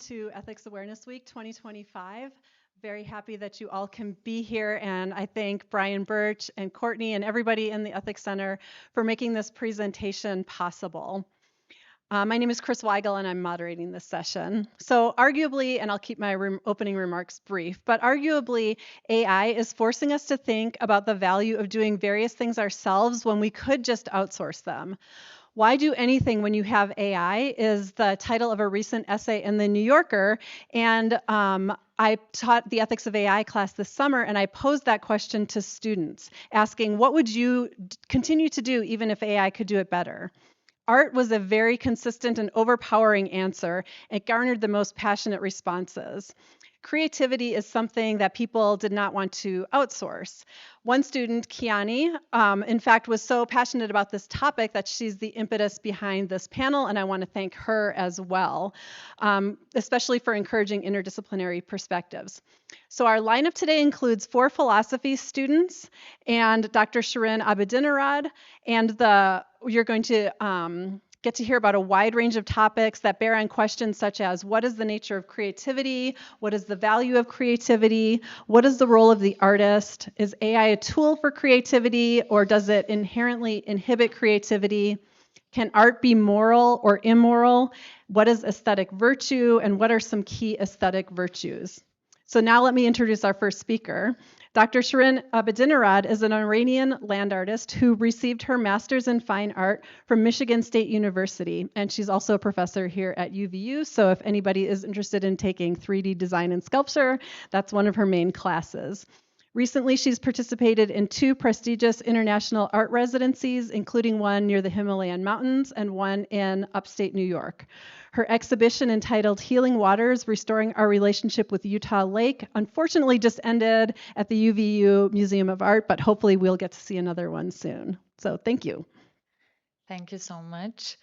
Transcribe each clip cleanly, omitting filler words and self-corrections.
to Ethics Awareness Week 2025. Very happy that you all can be here, and I thank Brian Birch and Courtney and everybody in the Ethics Center for making this presentation possible. My name is Chris Weigel, and I'm moderating this session. So arguably, and I'll keep my opening remarks brief, but arguably AI is forcing us to think about the value of doing various things ourselves when we could just outsource them. Why do anything when you have AI is the title of a recent essay in The New Yorker. And I taught the ethics of AI class this summer, and I posed that question to students, asking, what would you continue to do even if AI could do it better? Art was a very consistent and overpowering answer. It garnered the most passionate responses. Creativity is something that people did not want to outsource. One student, Kiani, in fact, was so passionate about this topic that she's the impetus behind this panel, and I want to thank her as well, especially for encouraging interdisciplinary perspectives. So our lineup today includes 4 philosophy students and Dr. Shirin Abedinarad, and you're going to get to hear about a wide range of topics that bear on questions such as what is the nature of creativity, what is the value of creativity, what is the role of the artist, is AI a tool for creativity or does it inherently inhibit creativity, can art be moral or immoral, what is aesthetic virtue, and what are some key aesthetic virtues. So now let me introduce our first speaker. Dr. Shirin Abedinarad is an Iranian land artist who received her master's in fine art from Michigan State University, and she's also a professor here at UVU, so if anybody is interested in taking 3D design and sculpture, that's one of her main classes. Recently, she's participated in 2 prestigious international art residencies, including one near the Himalayan mountains and one in upstate New York. Her exhibition entitled Healing Waters, Restoring Our Relationship with Utah Lake, unfortunately just ended at the UVU Museum of Art, but hopefully we'll get to see another one soon. So thank you. Thank you so much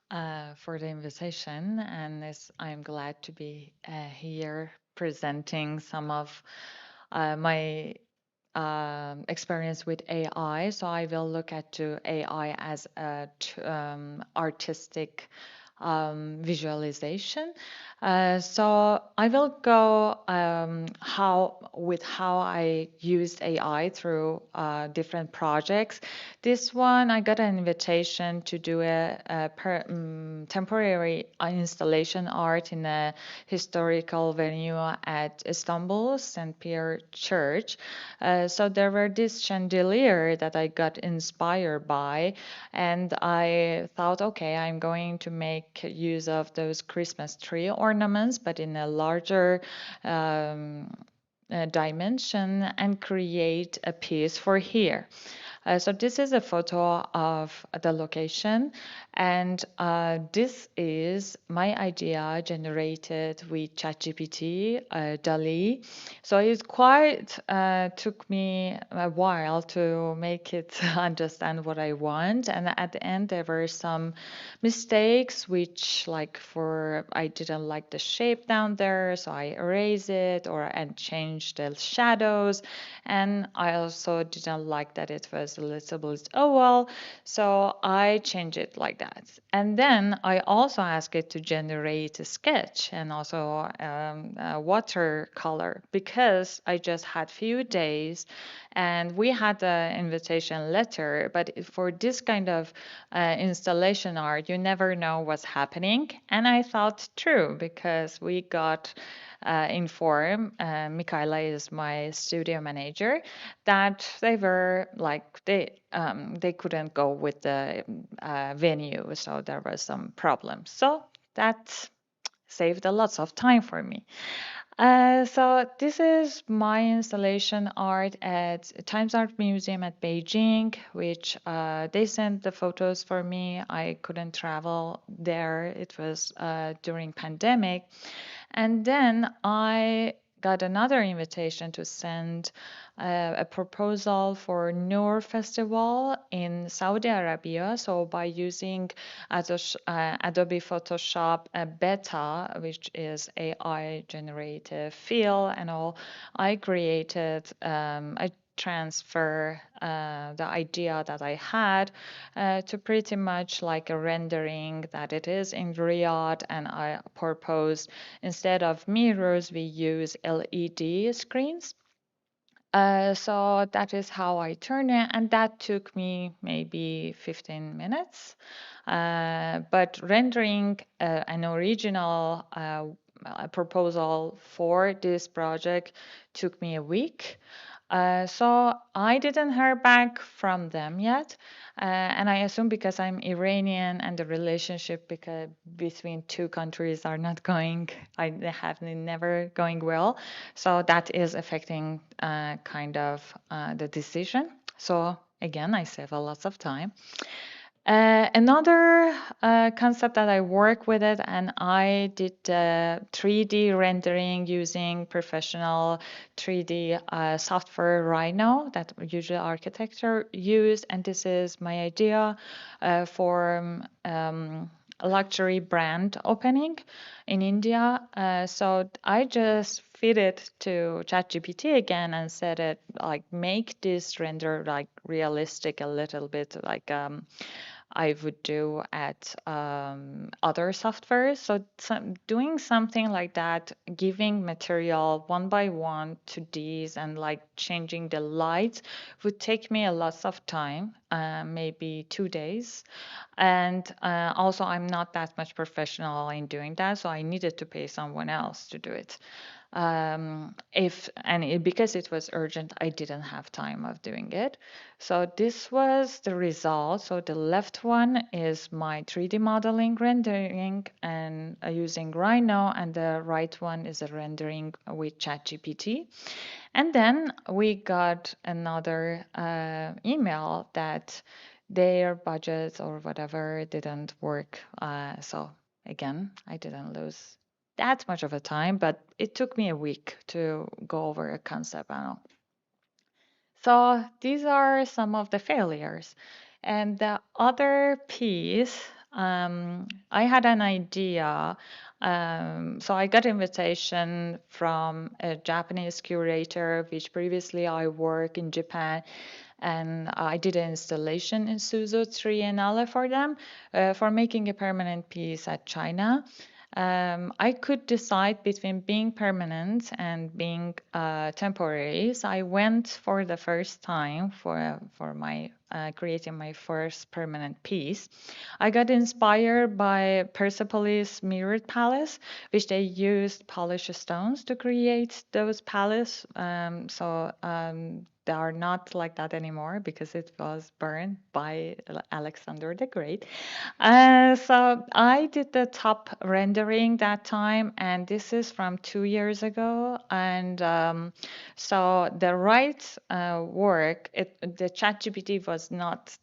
for the invitation, and I'm glad to be here presenting some of my experience with AI. So I will look at AI as a artistic visualization. So I will go how I used AI through different projects. This one I got an invitation to do a temporary installation art in a historical venue at Istanbul St. Pierre Church. So there were this chandelier that I got inspired by, and I thought, okay, I'm going to make use of those Christmas tree ornaments, but in a larger dimension and create a piece for here. So this is a photo of the location, and this is my idea generated with ChatGPT, DALL-E. So it quite took me a while to make it understand what I want, and at the end there were some mistakes, which I didn't like the shape down there, so I erased it and changed the shadows, and I also didn't like that it was a little bit oval, so I changed it like that. And then I also asked it to generate a sketch and also a watercolor, because I just had few days and we had an invitation letter, but for this kind of installation art, you never know what's happening. And I thought true, because we got informed, Michaela is my studio manager, that they were they couldn't go with the venue, so there was some problems. So that saved a lot of time for me. So this is my installation art at Times Art Museum at Beijing, which they sent the photos for me. I couldn't travel there. It was during pandemic. And then I got another invitation to send a proposal for Noor Festival in Saudi Arabia. So by using Adobe Photoshop Beta, which is AI generated fill and all, I created, I transfer the idea that I had to pretty much like a rendering that it is in Riyadh, and I proposed instead of mirrors, we use LED screens. So that is how I turned it, and that took me maybe 15 minutes. But rendering an original proposal for this project took me a week. So I didn't hear back from them yet, and I assume because I'm Iranian and the relationship between two countries are not going, I have never going well. So that is affecting kind of the decision. So again, I save a lot of time. Another concept that I work with it, and I did 3D rendering using professional 3D software Rhino that usually architecture use, and this is my idea for a luxury brand opening in India. So I just feed it to ChatGPT again and said it like make this render like realistic a little bit like I would do at other softwares. So doing something like that, giving material one by one to these and like changing the light would take me a lot of time, maybe 2 days. And also, I'm not that much professional in doing that, so I needed to pay someone else to do it. Because it was urgent, I didn't have time of doing it. So this was the result. So the left one is my 3D modeling rendering and using Rhino, and the right one is a rendering with ChatGPT. And then we got another email that their budget or whatever didn't work. So again, I didn't lose that much of a time, but it took me a week to go over a concept panel. So these are some of the failures. And the other piece, I had an idea. So I got invitation from a Japanese curator, which previously I worked in Japan, and I did an installation in Suzo Triennale for them for making a permanent piece at China. I could decide between being permanent and being temporary. So I went for the first time for my creating my first permanent piece. I got inspired by Persepolis Mirrored Palace, which they used polished stones to create those palace. They are not like that anymore because it was burned by Alexander the Great. So I did the top rendering that time, and this is from 2 years ago. And so the right work, the ChatGPT was not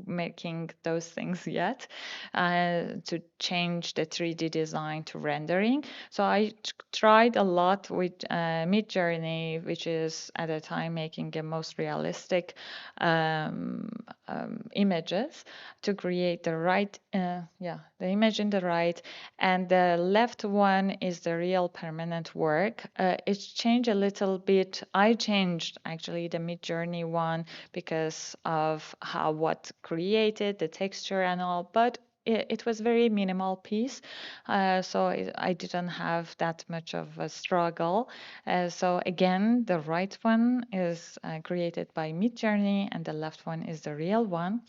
making those things yet to change the 3D design to rendering. So I tried a lot with Midjourney, which is at the time making the most realistic images to create the right, the image in the right, and the left one is the real permanent work. It's changed a little bit. I changed actually the Midjourney one because of how what created the texture and all, but it was very minimal piece, I didn't have that much of a struggle. So again, the right one is created by Midjourney, and the left one is the real one.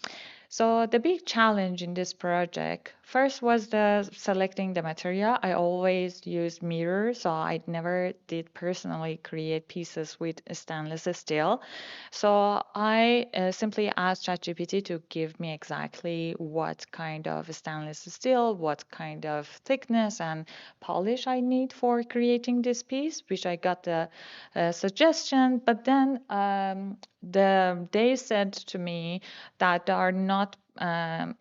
So the big challenge in this project first was the selecting the material. I always used mirrors, so I never did personally create pieces with stainless steel. So I simply asked ChatGPT to give me exactly what kind of stainless steel, what kind of thickness and polish I need for creating this piece, which I got the suggestion. But then they said to me that they are not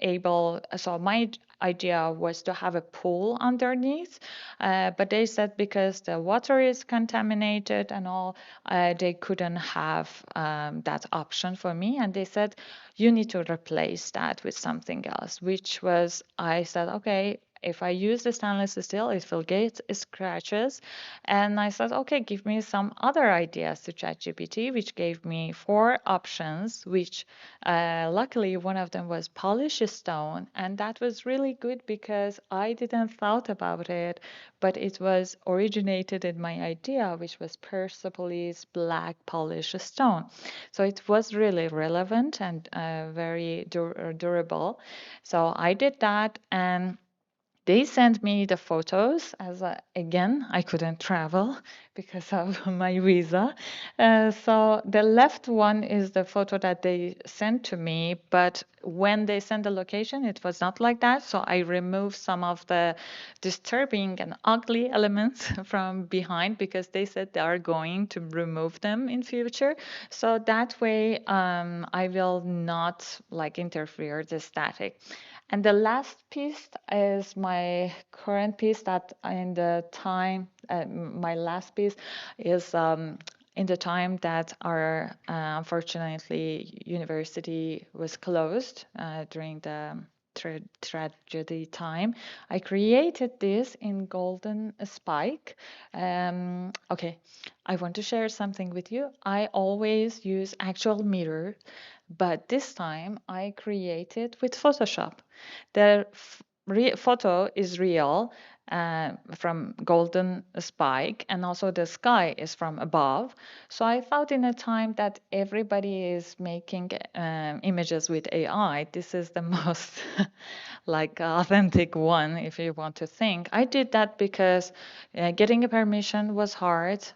able. So my idea was to have a pool underneath, but they said because the water is contaminated and all, they couldn't have that option for me, and they said you need to replace that with something else, which was I said okay, if I use the stainless steel, it will get scratches. And I said, okay, give me some other ideas to ChatGPT, which gave me 4 options, which luckily one of them was polished stone. And that was really good because I didn't thought about it, but it was originated in my idea, which was Persepolis black polished stone. So it was really relevant and very durable. So I did that, and they sent me the photos as again I couldn't travel because of my visa. So the left one is the photo that they sent to me, but when they sent the location, it was not like that. So I removed some of the disturbing and ugly elements from behind because they said they are going to remove them in future. So that way, I will not like interfere the static. And the last piece is my current piece that in the time, my last piece is in the time that our unfortunately university was closed during the tragedy time. I created this in golden spike. Okay, I want to share something with you. I always use actual mirror, but this time I created with Photoshop. The photo is real from golden spike, and also the sky is from above. So I thought in a time that everybody is making images with AI, this is the most like authentic one if you want to think. I did that because getting a permission was hard,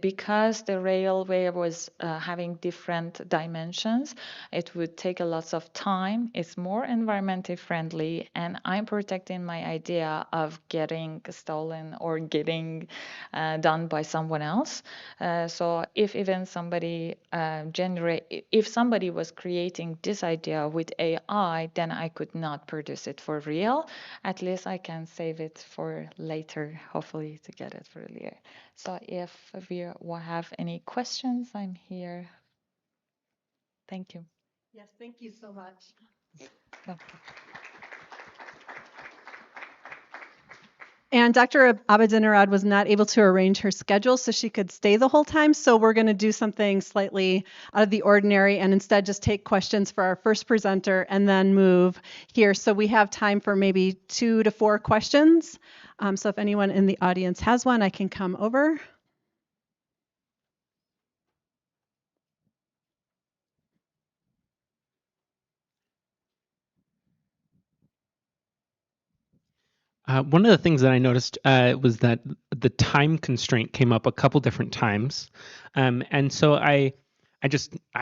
because the railway was having different dimensions. It would take a lot of time. It's more environmentally friendly, and I'm protecting my idea of getting stolen or getting done by someone else. So if even somebody if somebody was creating this idea with AI, then I could not produce it for real. At least I can save it for later, hopefully to get it for later. So if we have any questions, I'm here. Thank you. Yes, thank you so much. No. And Dr. Abedinarad was not able to arrange her schedule so she could stay the whole time. So we're going to do something slightly out of the ordinary and instead just take questions for our first presenter and then move here. So we have time for maybe 2 to 4 questions. So if anyone in the audience has one, I can come over. One of the things that I noticed was that the time constraint came up a couple different times, and so I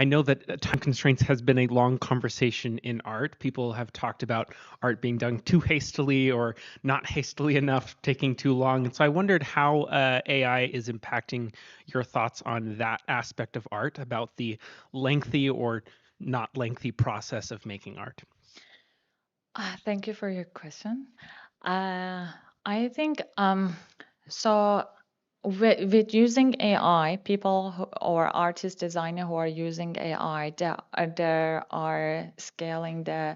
know that time constraints has been a long conversation in art. People have talked about art being done too hastily or not hastily enough, taking too long, and so I wondered how AI is impacting your thoughts on that aspect of art, about the lengthy or not lengthy process of making art. Thank you for your question. I think so. With using AI, people or artist designer who are using AI, they are scaling the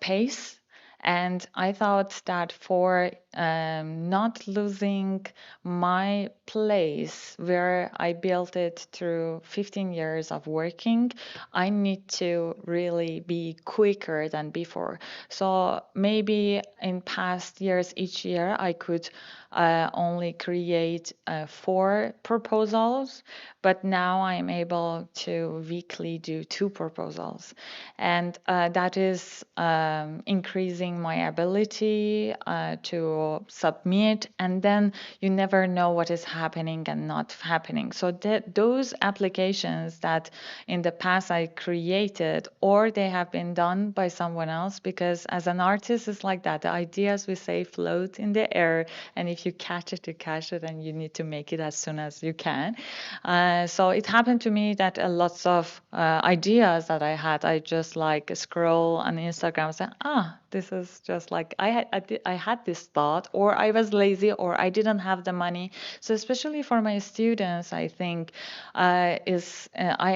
pace. And I thought that for not losing my place where I built it through 15 years of working, I need to really be quicker than before. So maybe in past years, each year, I could only create 4 proposals, but now I'm able to weekly do 2 proposals. And that is increasing my ability to submit, and then you never know what is happening and not happening. So those applications that in the past I created, or they have been done by someone else, because as an artist, it's like that. The ideas we say float in the air, and if you catch it, you catch it, and you need to make it as soon as you can. So it happened to me that a lots of ideas that I had, I just like scroll on Instagram and say, this is just like I had this thought, or I was lazy, or I didn't have the money. So especially for my students, I think I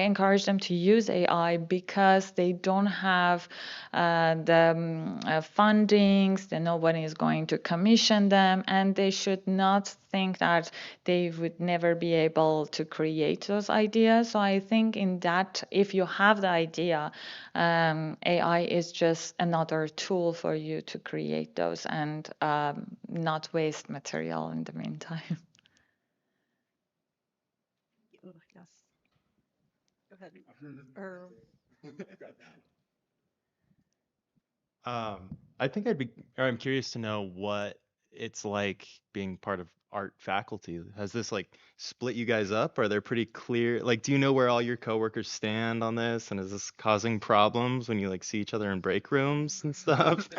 encourage them to use AI because they don't have the fundings, that nobody is going to commission them, and they should not think that they would never be able to create those ideas. So I think in that, if you have the idea, AI is just another tool for you to create those and not waste material in the meantime. Oh, yes. Go ahead. Or I think I'm curious to know what it's like being part of art faculty. Has this like split you guys up? Are there pretty clear, like, do you know where all your coworkers stand on this? And is this causing problems when you like see each other in break rooms and stuff?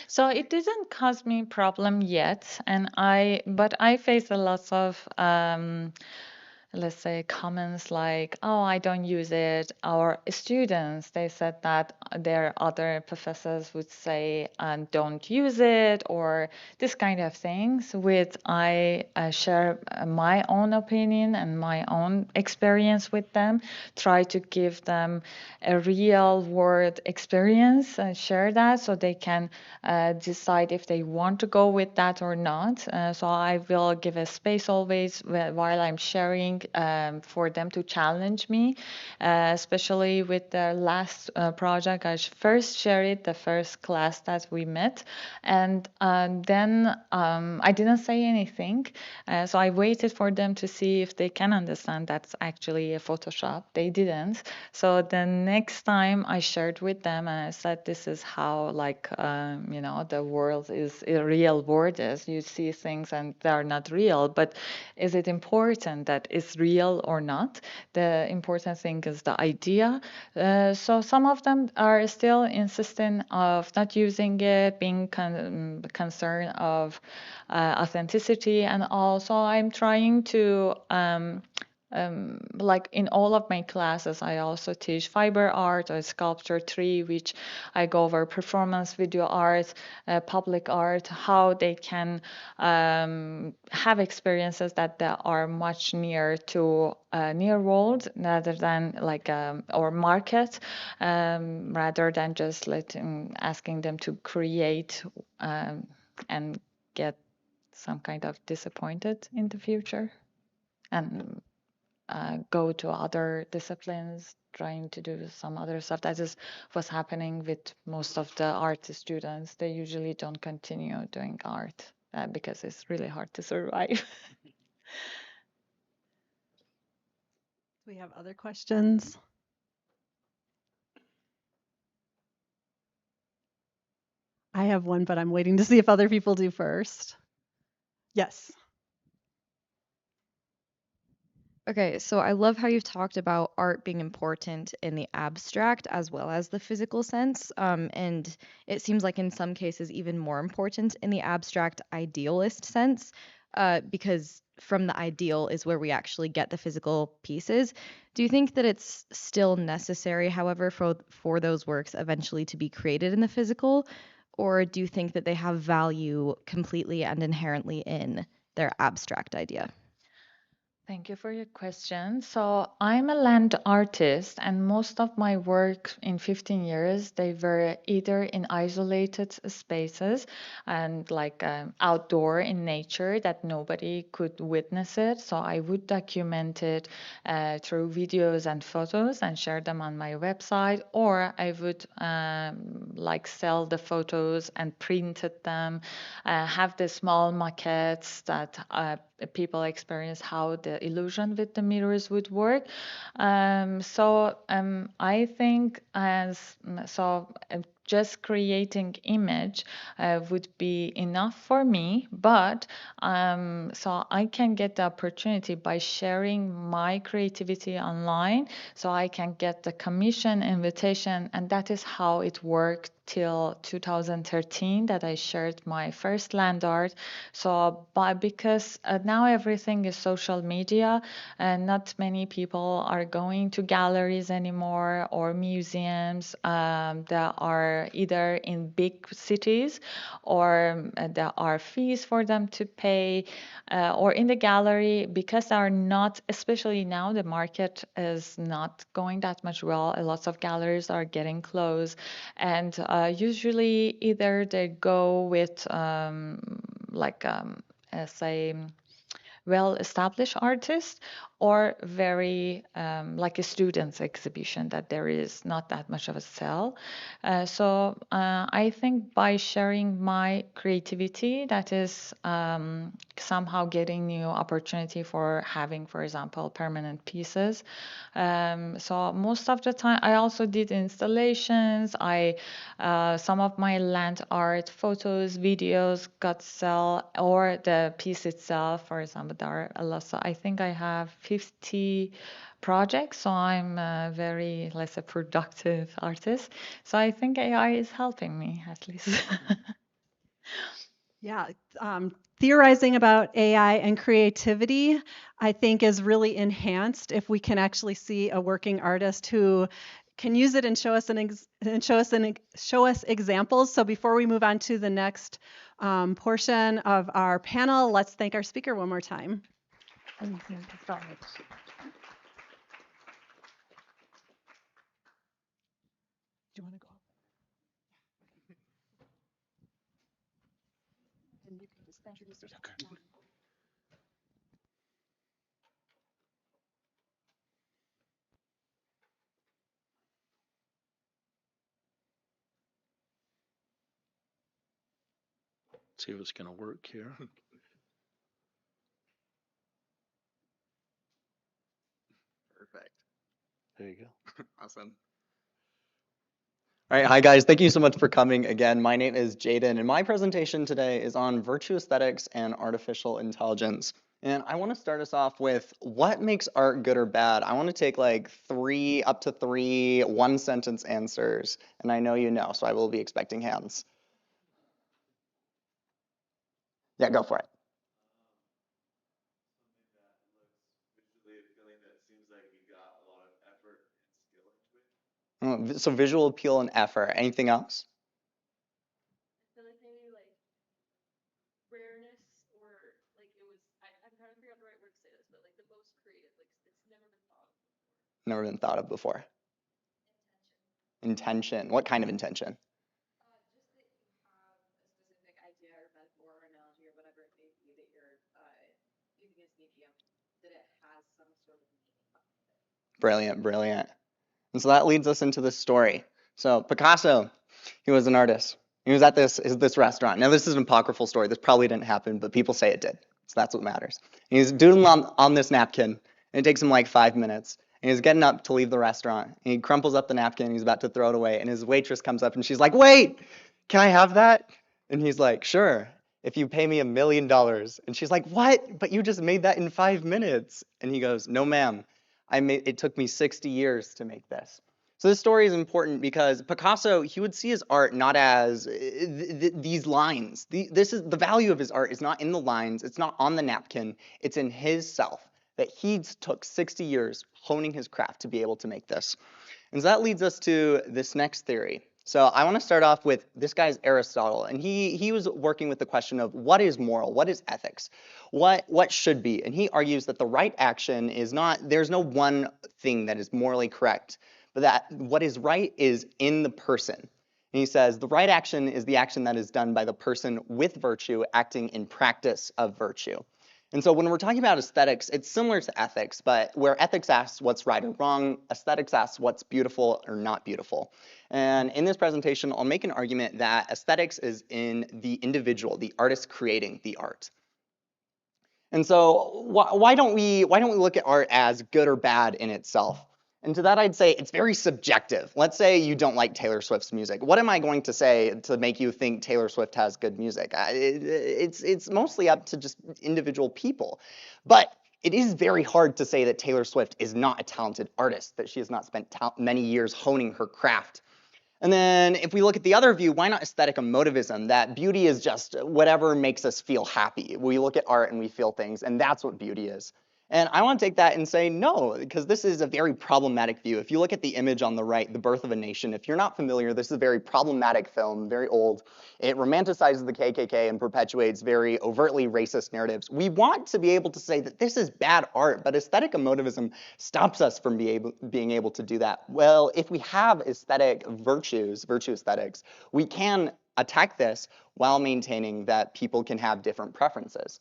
So it didn't cause me problem yet, but I face a lot of let's say comments like, oh, I don't use it. Our students, they said that their other professors would say, don't use it, or this kind of things, which I share my own opinion and my own experience with them, try to give them a real world experience and share that so they can decide if they want to go with that or not. So I will give a space always while I'm sharing for them to challenge me, especially with the last project. I first shared it, the first class that we met, and then I didn't say anything. So I waited for them to see if they can understand that's actually a Photoshop. They didn't. So the next time I shared with them and I said, this is how like, the world is a real world is. You see things and they're not real, but is it important that it's real or not? The important thing is the idea. So some of them are still insisting of not using it, being concerned of authenticity, and also I'm trying to like in all of my classes, I also teach fiber art or sculpture 3, which I go over performance video art, public art, how they can have experiences that they are much near to near world rather than like or market, rather than just asking them to create and get some kind of disappointed in the future and go to other disciplines, trying to do some other stuff. That is what's happening with most of the art students. They usually don't continue doing art because it's really hard to survive. do we have other questions? I have one, but I'm waiting to see if other people do first. Yes. Okay, so I love how you've talked about art being important in the abstract as well as the physical sense. And it seems like in some cases even more important in the abstract idealist sense, because from the ideal is where we actually get the physical pieces. Do you think that it's still necessary, however, for those works eventually to be created in the physical? Or do you think that they have value completely and inherently in their abstract idea? Thank you for your question. So I'm a land artist, and most of my work in 15 years, they were either in isolated spaces and like outdoor in nature that nobody could witness it. So I would document it through videos and photos and share them on my website, or I would like sell the photos and printed them, have the small maquettes that people experience how the illusion with the mirrors would work. I think just creating image would be enough for me, but so I can get the opportunity by sharing my creativity online, so I can get the commission invitation, and that is how it worked till 2013 that I shared my first land art. So, but because now everything is social media, and not many people are going to galleries anymore or museums that are either in big cities, or there are fees for them to pay, or in the gallery, because they are not, especially now the market is not going that much well. A lot of galleries are getting closed, and usually either they go with say well-established artist, or very like a students exhibition that there is not that much of a sell. So I think by sharing my creativity, that is somehow getting new opportunity for having, for example, permanent pieces. So most of the time, I also did installations. I some of my land art photos, videos got sell, or the piece itself. For example, there are a lot. So I think I have 50 projects. So I'm a very, let's say, productive artist. So I think AI is helping me at least. Yeah, theorizing about AI and creativity, I think, is really enhanced if we can actually see a working artist who can use it and show us show us examples. So before we move on to the next portion of our panel, let's thank our speaker one more time. Do you want to go? And you can just introduce yourself. See if it's going to work here. Perfect. There you go. Awesome. All right, hi guys. Thank you so much for coming again. My name is Jaden, and my presentation today is on virtue aesthetics and artificial intelligence. And I want to start us off with what makes art good or bad. I want to take like up to three one-sentence answers, and I know you know, so I will be expecting hands. Yeah, go for it. So visual appeal and effort. Anything else? I feel like maybe like rareness, or like it was, I'm trying to figure out the right word to say this, but like the most creative, like it's never been thought of before. Never been thought of before. Intention. What kind of intention? Just that you have a specific idea or metaphor or analogy or whatever it may be that you're using as medium, that it has some sort of meaning behind it. Brilliant, brilliant. And so that leads us into this story. So Picasso, he was an artist. He was at this restaurant. Now this is an apocryphal story. This probably didn't happen, but people say it did. So that's what matters. And he's doodling on this napkin, and it takes him like 5 minutes. And he's getting up to leave the restaurant. And he crumples up the napkin, and he's about to throw it away. And his waitress comes up, and she's like, "Wait, can I have that?" And he's like, "Sure, if you pay me $1 million." And she's like, "What? But you just made that in 5 minutes." And he goes, "No, ma'am. It took me 60 years to make this." So this story is important because Picasso, he would see his art not as these lines. This is the value of his art is not in the lines, it's not on the napkin, it's in his self, that he took 60 years honing his craft to be able to make this. And so that leads us to this next theory. So I want to start off with this guy's Aristotle, and he was working with the question of what is moral, what is ethics, what should be, and he argues that the right action is not, there's no one thing that is morally correct, but that what is right is in the person. And he says the right action is the action that is done by the person with virtue acting in practice of virtue. And so when we're talking about aesthetics, it's similar to ethics, but where ethics asks what's right or wrong, aesthetics asks what's beautiful or not beautiful. And in this presentation, I'll make an argument that aesthetics is in the individual, the artist creating the art. And so why don't we look at art as good or bad in itself? And to that I'd say it's very subjective. Let's say you don't like Taylor Swift's music. What am I going to say to make you think Taylor Swift has good music? It's mostly up to just individual people. But it is very hard to say that Taylor Swift is not a talented artist, that she has not spent many years honing her craft. And then if we look at the other view, why not aesthetic emotivism? That beauty is just whatever makes us feel happy. We look at art and we feel things, and that's what beauty is. And I want to take that and say no, because this is a very problematic view. If you look at the image on the right, The Birth of a Nation, if you're not familiar, this is a very problematic film, very old. It romanticizes the KKK and perpetuates very overtly racist narratives. We want to be able to say that this is bad art, but aesthetic emotivism stops us from being able to do that. Well, if we have aesthetic virtues, virtue aesthetics, we can attack this while maintaining that people can have different preferences.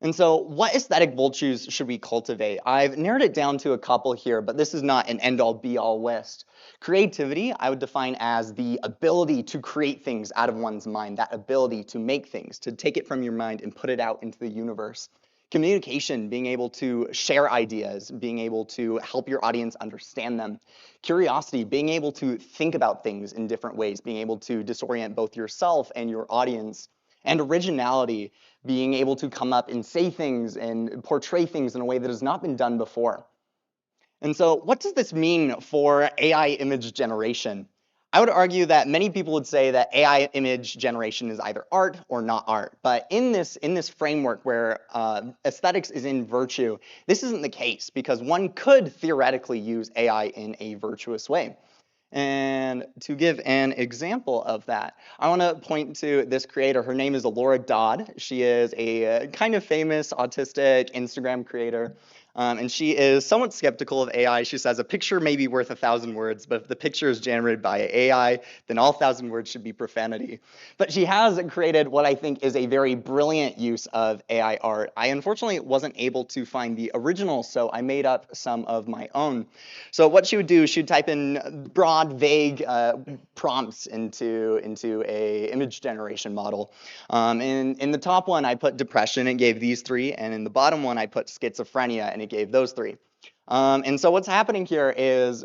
And so what aesthetic virtues should we cultivate? I've narrowed it down to a couple here, but this is not an end-all be-all list. Creativity, I would define as the ability to create things out of one's mind, that ability to make things, to take it from your mind and put it out into the universe. Communication, being able to share ideas, being able to help your audience understand them. Curiosity, being able to think about things in different ways, being able to disorient both yourself and your audience. And originality, being able to come up and say things and portray things in a way that has not been done before. And so what does this mean for AI image generation? I would argue that many people would say that AI image generation is either art or not art. But in this framework where aesthetics is in virtue, this isn't the case, because one could theoretically use AI in a virtuous way. And to give an example of that, I want to point to this creator. Her name is Laura Dodd. She is a kind of famous autistic Instagram creator. And she is somewhat skeptical of AI. She says a picture may be worth 1,000 words, but if the picture is generated by AI, then all 1,000 words should be profanity. But she has created what I think is a very brilliant use of AI art. I unfortunately wasn't able to find the original, so I made up some of my own. So what she would do, she would type in broad, vague prompts into a image generation model. In the top one, I put depression and gave these 3, and in the bottom one, I put schizophrenia and it gave those 3. And so what's happening here is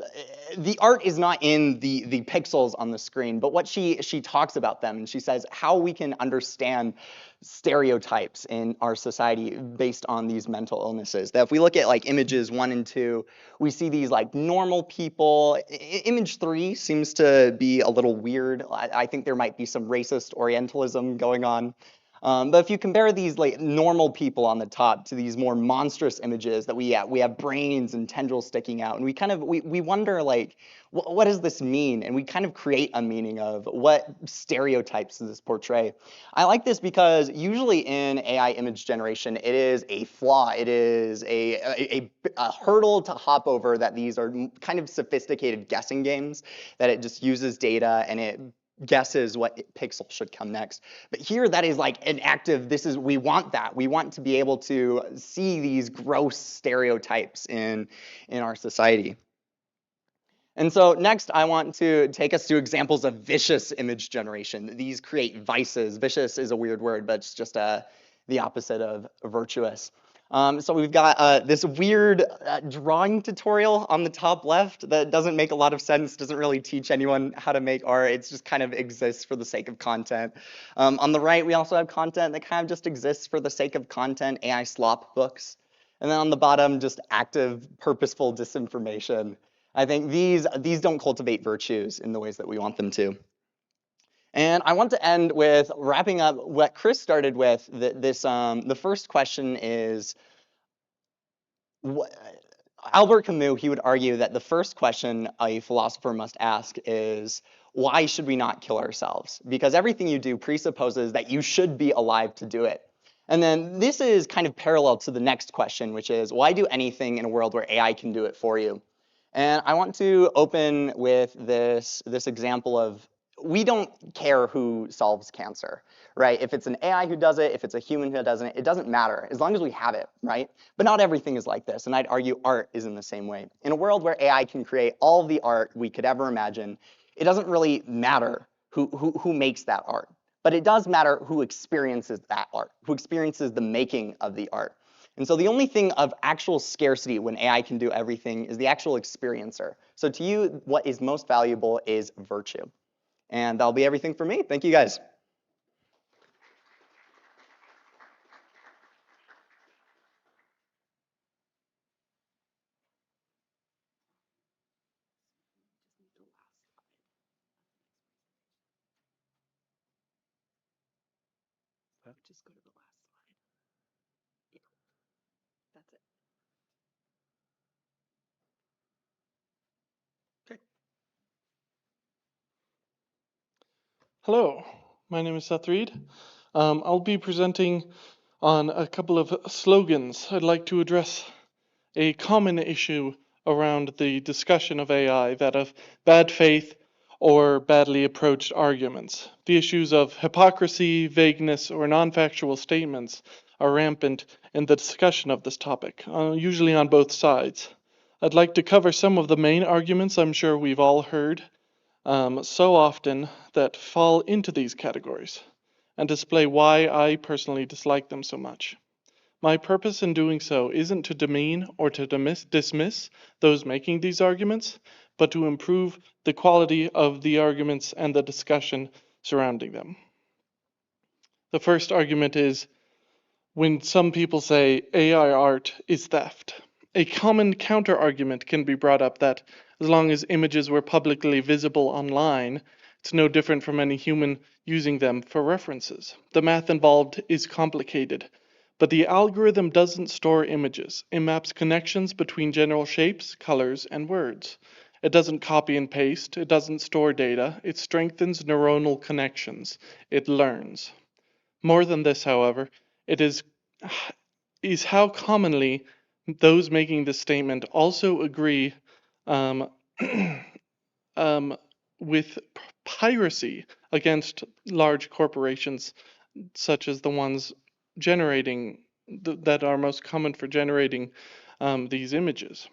the art is not in the pixels on the screen, but what she talks about them, and she says how we can understand stereotypes in our society based on these mental illnesses. That if we look at like images 1 and 2, we see these like normal people. Image 3 seems to be a little weird. I think there might be some racist Orientalism going on. But if you compare these like normal people on the top to these more monstrous images that we have brains and tendrils sticking out, and we wonder like, what does this mean? And we kind of create a meaning of what stereotypes does this portray. I like this because usually in AI image generation, it is a flaw. It is a hurdle to hop over, that these are kind of sophisticated guessing games, that it just uses data and it guesses what pixel should come next. But here that is like an active, we want that. We want to be able to see these gross stereotypes in our society. And so next I want to take us to examples of vicious image generation. These create vices. Vicious is a weird word, but it's just the opposite of virtuous. So we've got this weird drawing tutorial on the top left that doesn't make a lot of sense, doesn't really teach anyone how to make art. It just kind of exists for the sake of content. On the right, we also have content that kind of just exists for the sake of content, AI slop books. And then on the bottom, just active, purposeful disinformation. I think these don't cultivate virtues in the ways that we want them to. And I want to end with wrapping up what Chris started with. The first question is, Albert Camus, he would argue that the first question a philosopher must ask is, why should we not kill ourselves? Because everything you do presupposes that you should be alive to do it. And then this is kind of parallel to the next question, which is, why do anything in a world where AI can do it for you? And I want to open with this example of, we don't care who solves cancer, right? If it's an AI who does it, if it's a human who does it, it doesn't matter, as long as we have it, right? But not everything is like this, and I'd argue art is in the same way. In a world where AI can create all the art we could ever imagine, it doesn't really matter who makes that art. But it does matter who experiences that art, who experiences the making of the art. And so the only thing of actual scarcity when AI can do everything is the actual experiencer. So to you, what is most valuable is virtue. And that'll be everything for me. Thank you, guys. Just go to the last slide. Yeah, that's it. Hello, my name is Seth Reed. I'll be presenting on a couple of slogans. I'd like to address a common issue around the discussion of AI, that of bad faith or badly approached arguments. The issues of hypocrisy, vagueness, or non-factual statements are rampant in the discussion of this topic, usually on both sides. I'd like to cover some of the main arguments I'm sure we've all heard so often that fall into these categories, and display why I personally dislike them so much. My purpose in doing so isn't to demean or to dismiss those making these arguments, but to improve the quality of the arguments and the discussion surrounding them. The first argument is when some people say AI art is theft. A common counter-argument can be brought up that as long as images were publicly visible online, it's no different from any human using them for references. The math involved is complicated, but the algorithm doesn't store images. It maps connections between general shapes, colors, and words. It doesn't copy and paste. It doesn't store data. It strengthens neuronal connections. It learns. More than this, however, it is how commonly those making this statement also agree with piracy against large corporations, such as the ones generating that are most common for generating these images.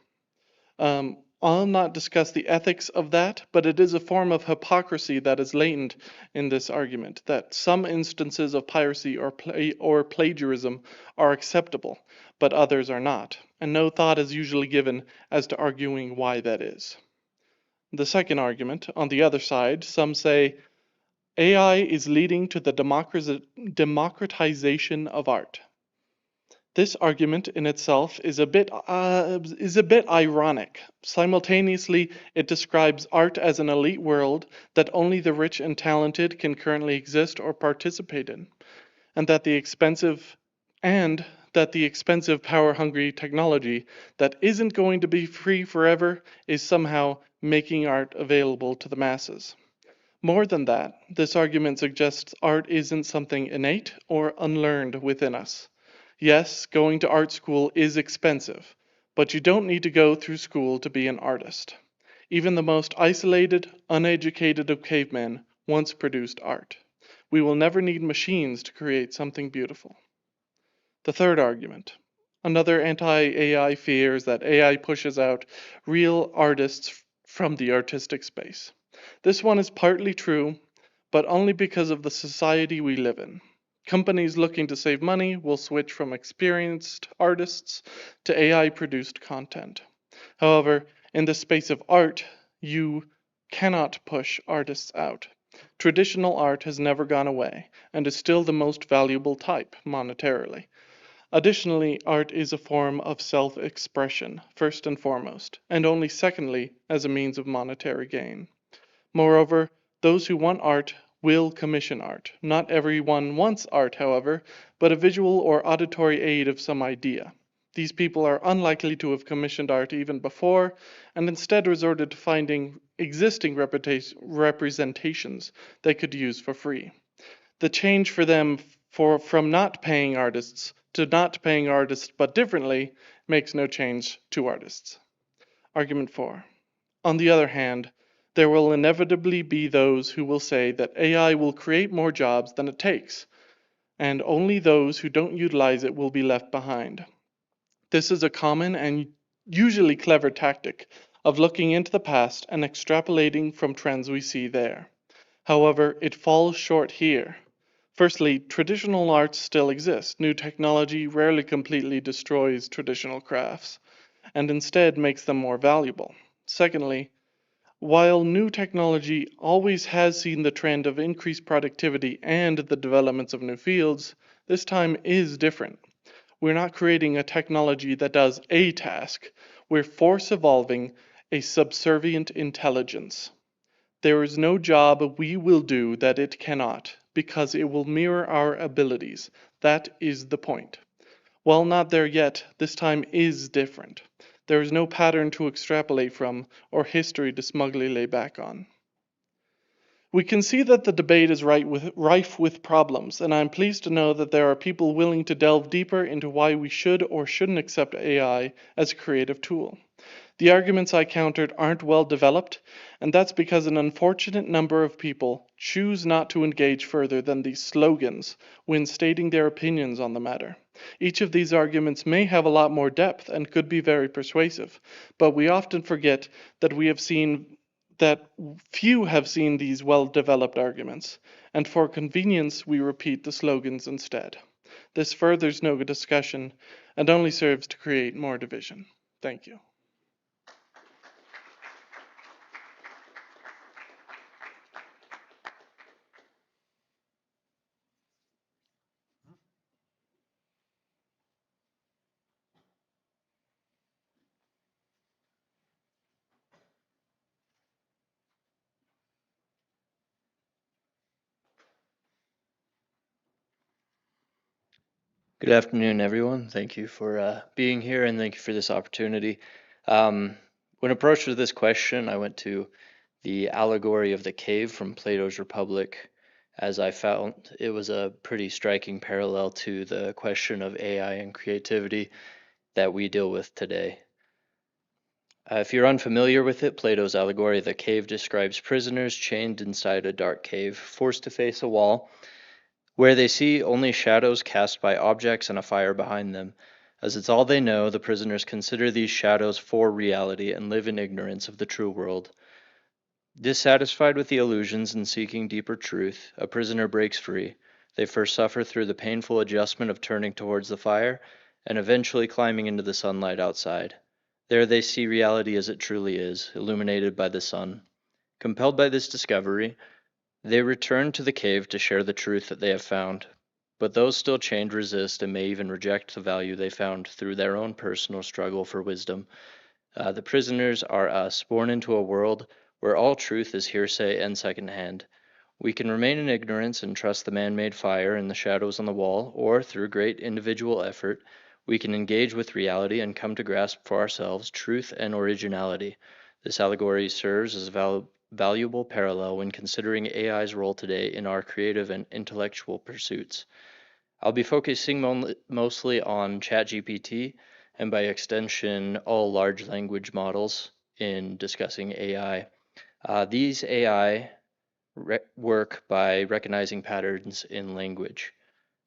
I'll not discuss the ethics of that, but it is a form of hypocrisy that is latent in this argument, that some instances of piracy or plagiarism are acceptable, but others are not, and no thought is usually given as to arguing why that is. The second argument, on the other side, some say AI is leading to the democratization of art. This argument in itself is a bit ironic. Simultaneously, it describes art as an elite world that only the rich and talented can currently exist or participate in, and that the expensive power-hungry technology that isn't going to be free forever is somehow making art available to the masses. More than that, this argument suggests art isn't something innate or unlearned within us. Yes, going to art school is expensive, but you don't need to go through school to be an artist. Even the most isolated, uneducated of cavemen once produced art. We will never need machines to create something beautiful. The third argument. Another anti-AI fear is that AI pushes out real artists from the artistic space. This one is partly true, but only because of the society we live in. Companies looking to save money will switch from experienced artists to AI-produced content. However, in the space of art, you cannot push artists out. Traditional art has never gone away and is still the most valuable type monetarily. Additionally, art is a form of self-expression, first and foremost, and only secondly as a means of monetary gain. Moreover, those who want art will commission art. Not everyone wants art, however, but a visual or auditory aid of some idea. These people are unlikely to have commissioned art even before, and instead resorted to finding existing representations they could use for free. The change for them from not paying artists to not paying artists but differently makes no change to artists. Argument 4. On the other hand, there will inevitably be those who will say that AI will create more jobs than it takes, and only those who don't utilize it will be left behind. This is a common and usually clever tactic of looking into the past and extrapolating from trends we see there. However, it falls short here. Firstly, traditional arts still exist. New technology rarely completely destroys traditional crafts, and instead makes them more valuable. Secondly, while new technology always has seen the trend of increased productivity and the developments of new fields, this time is different. We're not creating a technology that does a task. We're force evolving a subservient intelligence. There is no job we will do that it cannot, because it will mirror our abilities. That is the point. While not there yet, this time is different. There is no pattern to extrapolate from or history to smugly lay back on. We can see that the debate is rife with problems, and I'm pleased to know that there are people willing to delve deeper into why we should or shouldn't accept AI as a creative tool. The arguments I countered aren't well developed, and that's because an unfortunate number of people choose not to engage further than these slogans when stating their opinions on the matter. Each of these arguments may have a lot more depth and could be very persuasive, but we often forget that few have seen these well-developed arguments, and for convenience we repeat the slogans instead. This furthers no discussion and only serves to create more division. Thank you. Good afternoon, everyone. Thank you for being here and thank you for this opportunity. When approached with this question, I went to the allegory of the cave from Plato's Republic, as I found it was a pretty striking parallel to the question of AI and creativity that we deal with today. If you're unfamiliar with it, Plato's allegory of the cave describes prisoners chained inside a dark cave, forced to face a wall, where they see only shadows cast by objects and a fire behind them. As it's all they know, the prisoners consider these shadows for reality and live in ignorance of the true world. Dissatisfied with the illusions and seeking deeper truth, a prisoner breaks free. They first suffer through the painful adjustment of turning towards the fire and eventually climbing into the sunlight outside. There they see reality as it truly is, illuminated by the sun. Compelled by this discovery, they return to the cave to share the truth that they have found, but those still chained resist and may even reject the value they found through their own personal struggle for wisdom. The prisoners are us, born into a world where all truth is hearsay and secondhand. We can remain in ignorance and trust the man-made fire and the shadows on the wall, or through great individual effort, we can engage with reality and come to grasp for ourselves truth and originality. This allegory serves as a valuable parallel when considering AI's role today in our creative and intellectual pursuits. I'll be focusing mostly on ChatGPT and by extension all large language models in discussing AI. These AI work by recognizing patterns in language.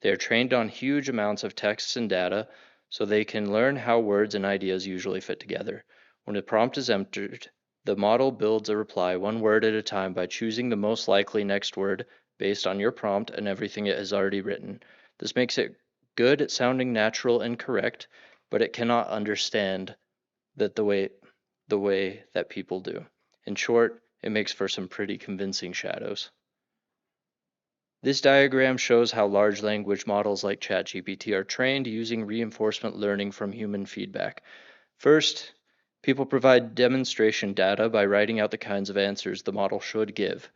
They are trained on huge amounts of texts and data so they can learn how words and ideas usually fit together. When a prompt is entered, the model builds a reply one word at a time by choosing the most likely next word based on your prompt and everything it has already written. This makes it good at sounding natural and correct, but it cannot understand that the way that people do. In short, it makes for some pretty convincing shadows. This diagram shows how large language models like ChatGPT are trained using reinforcement learning from human feedback. First, people provide demonstration data by writing out the kinds of answers the model should give,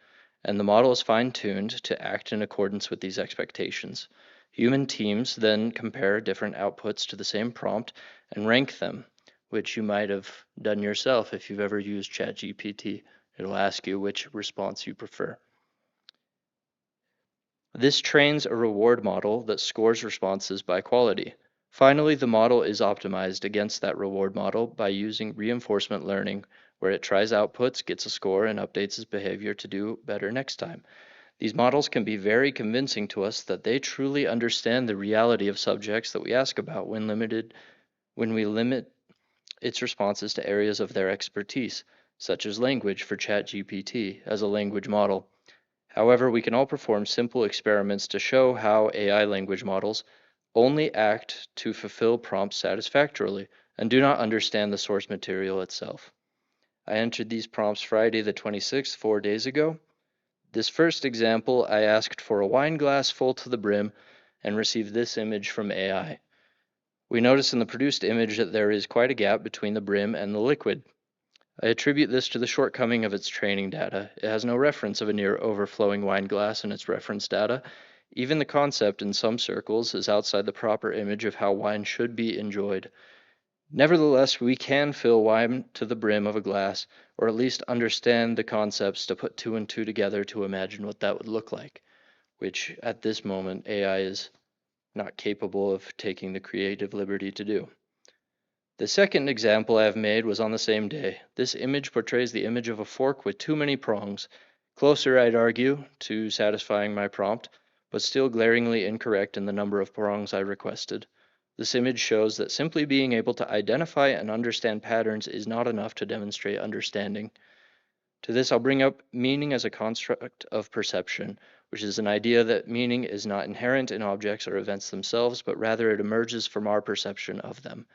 and the model is fine-tuned to act in accordance with these expectations. Human teams then compare different outputs to the same prompt and rank them, which you might have done yourself if you've ever used ChatGPT. It'll ask you which response you prefer. This trains a reward model that scores responses by quality. Finally, the model is optimized against that reward model by using reinforcement learning, where it tries outputs, gets a score, and updates its behavior to do better next time. These models can be very convincing to us that they truly understand the reality of subjects that we ask about when we limit its responses to areas of their expertise, such as language for ChatGPT as a language model. However, we can all perform simple experiments to show how AI language models only act to fulfill prompts satisfactorily and do not understand the source material itself. I entered these prompts Friday the 26th, 4 days ago. This first example, I asked for a wine glass full to the brim and received this image from AI. We notice in the produced image that there is quite a gap between the brim and the liquid. I attribute this to the shortcoming of its training data. It has no reference of a near overflowing wine glass in its reference data. Even the concept in some circles is outside the proper image of how wine should be enjoyed. Nevertheless, we can fill wine to the brim of a glass, or at least understand the concepts to put two and two together to imagine what that would look like, which at this moment AI is not capable of taking the creative liberty to do. The second example I have made was on the same day. This image portrays the image of a fork with too many prongs. Closer, I'd argue, to satisfying my prompt, but still glaringly incorrect in the number of prongs I requested. This image shows that simply being able to identify and understand patterns is not enough to demonstrate understanding. To this, I'll bring up meaning as a construct of perception, which is an idea that meaning is not inherent in objects or events themselves, but rather it emerges from our perception of them.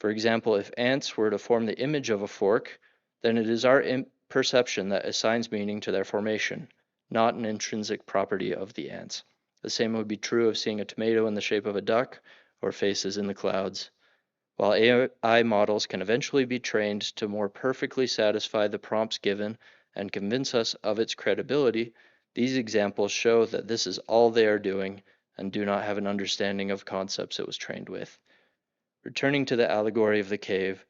For example, if ants were to form the image of a fork, then it is our perception that assigns meaning to their formation, not an intrinsic property of the ants. The same would be true of seeing a tomato in the shape of a duck or faces in the clouds. While AI models can eventually be trained to more perfectly satisfy the prompts given and convince us of its credibility, these examples show that this is all they are doing and do not have an understanding of concepts it was trained with. Returning to the allegory of the cave,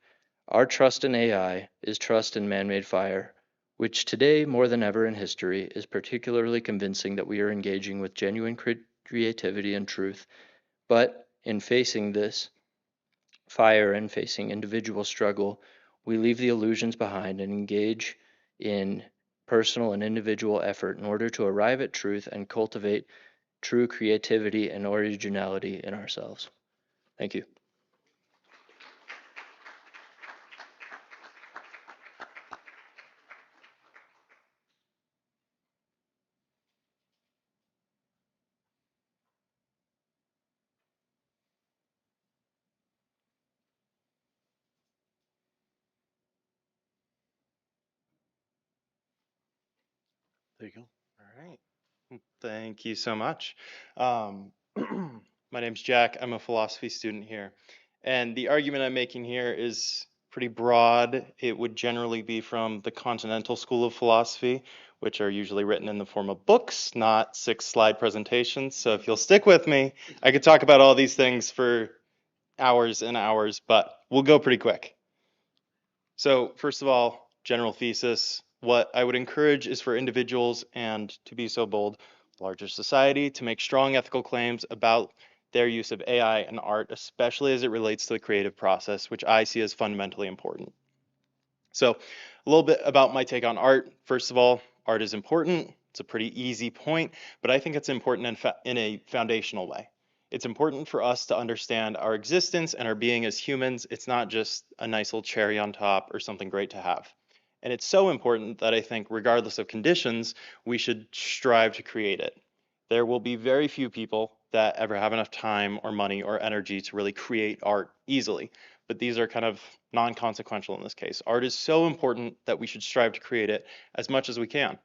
our trust in AI is trust in man-made fire, which today, more than ever in history, is particularly convincing that we are engaging with genuine creativity and truth. But in facing this fire and facing individual struggle, we leave the illusions behind and engage in personal and individual effort in order to arrive at truth and cultivate true creativity and originality in ourselves. Thank you. There you go. All right. Thank you so much. Um, my name's Jack. I'm a philosophy student here. And the argument I'm making here is pretty broad. It would generally be from the Continental School of Philosophy, which are usually written in the form of books, not 6-slide presentations. So if you'll stick with me, I could talk about all these things for hours and hours, but we'll go pretty quick. So first of all, general thesis, what I would encourage is for individuals and, to be so bold, larger society to make strong ethical claims about their use of AI and art, especially as it relates to the creative process, which I see as fundamentally important. So a little bit about my take on art. First of all, art is important. It's a pretty easy point, but I think it's important in a foundational way. It's important for us to understand our existence and our being as humans. It's not just a nice little cherry on top or something great to have. And it's so important that I think regardless of conditions, we should strive to create it. There will be very few people that ever have enough time or money or energy to really create art easily. But these are kind of non-consequential in this case. Art is so important that we should strive to create it as much as we can.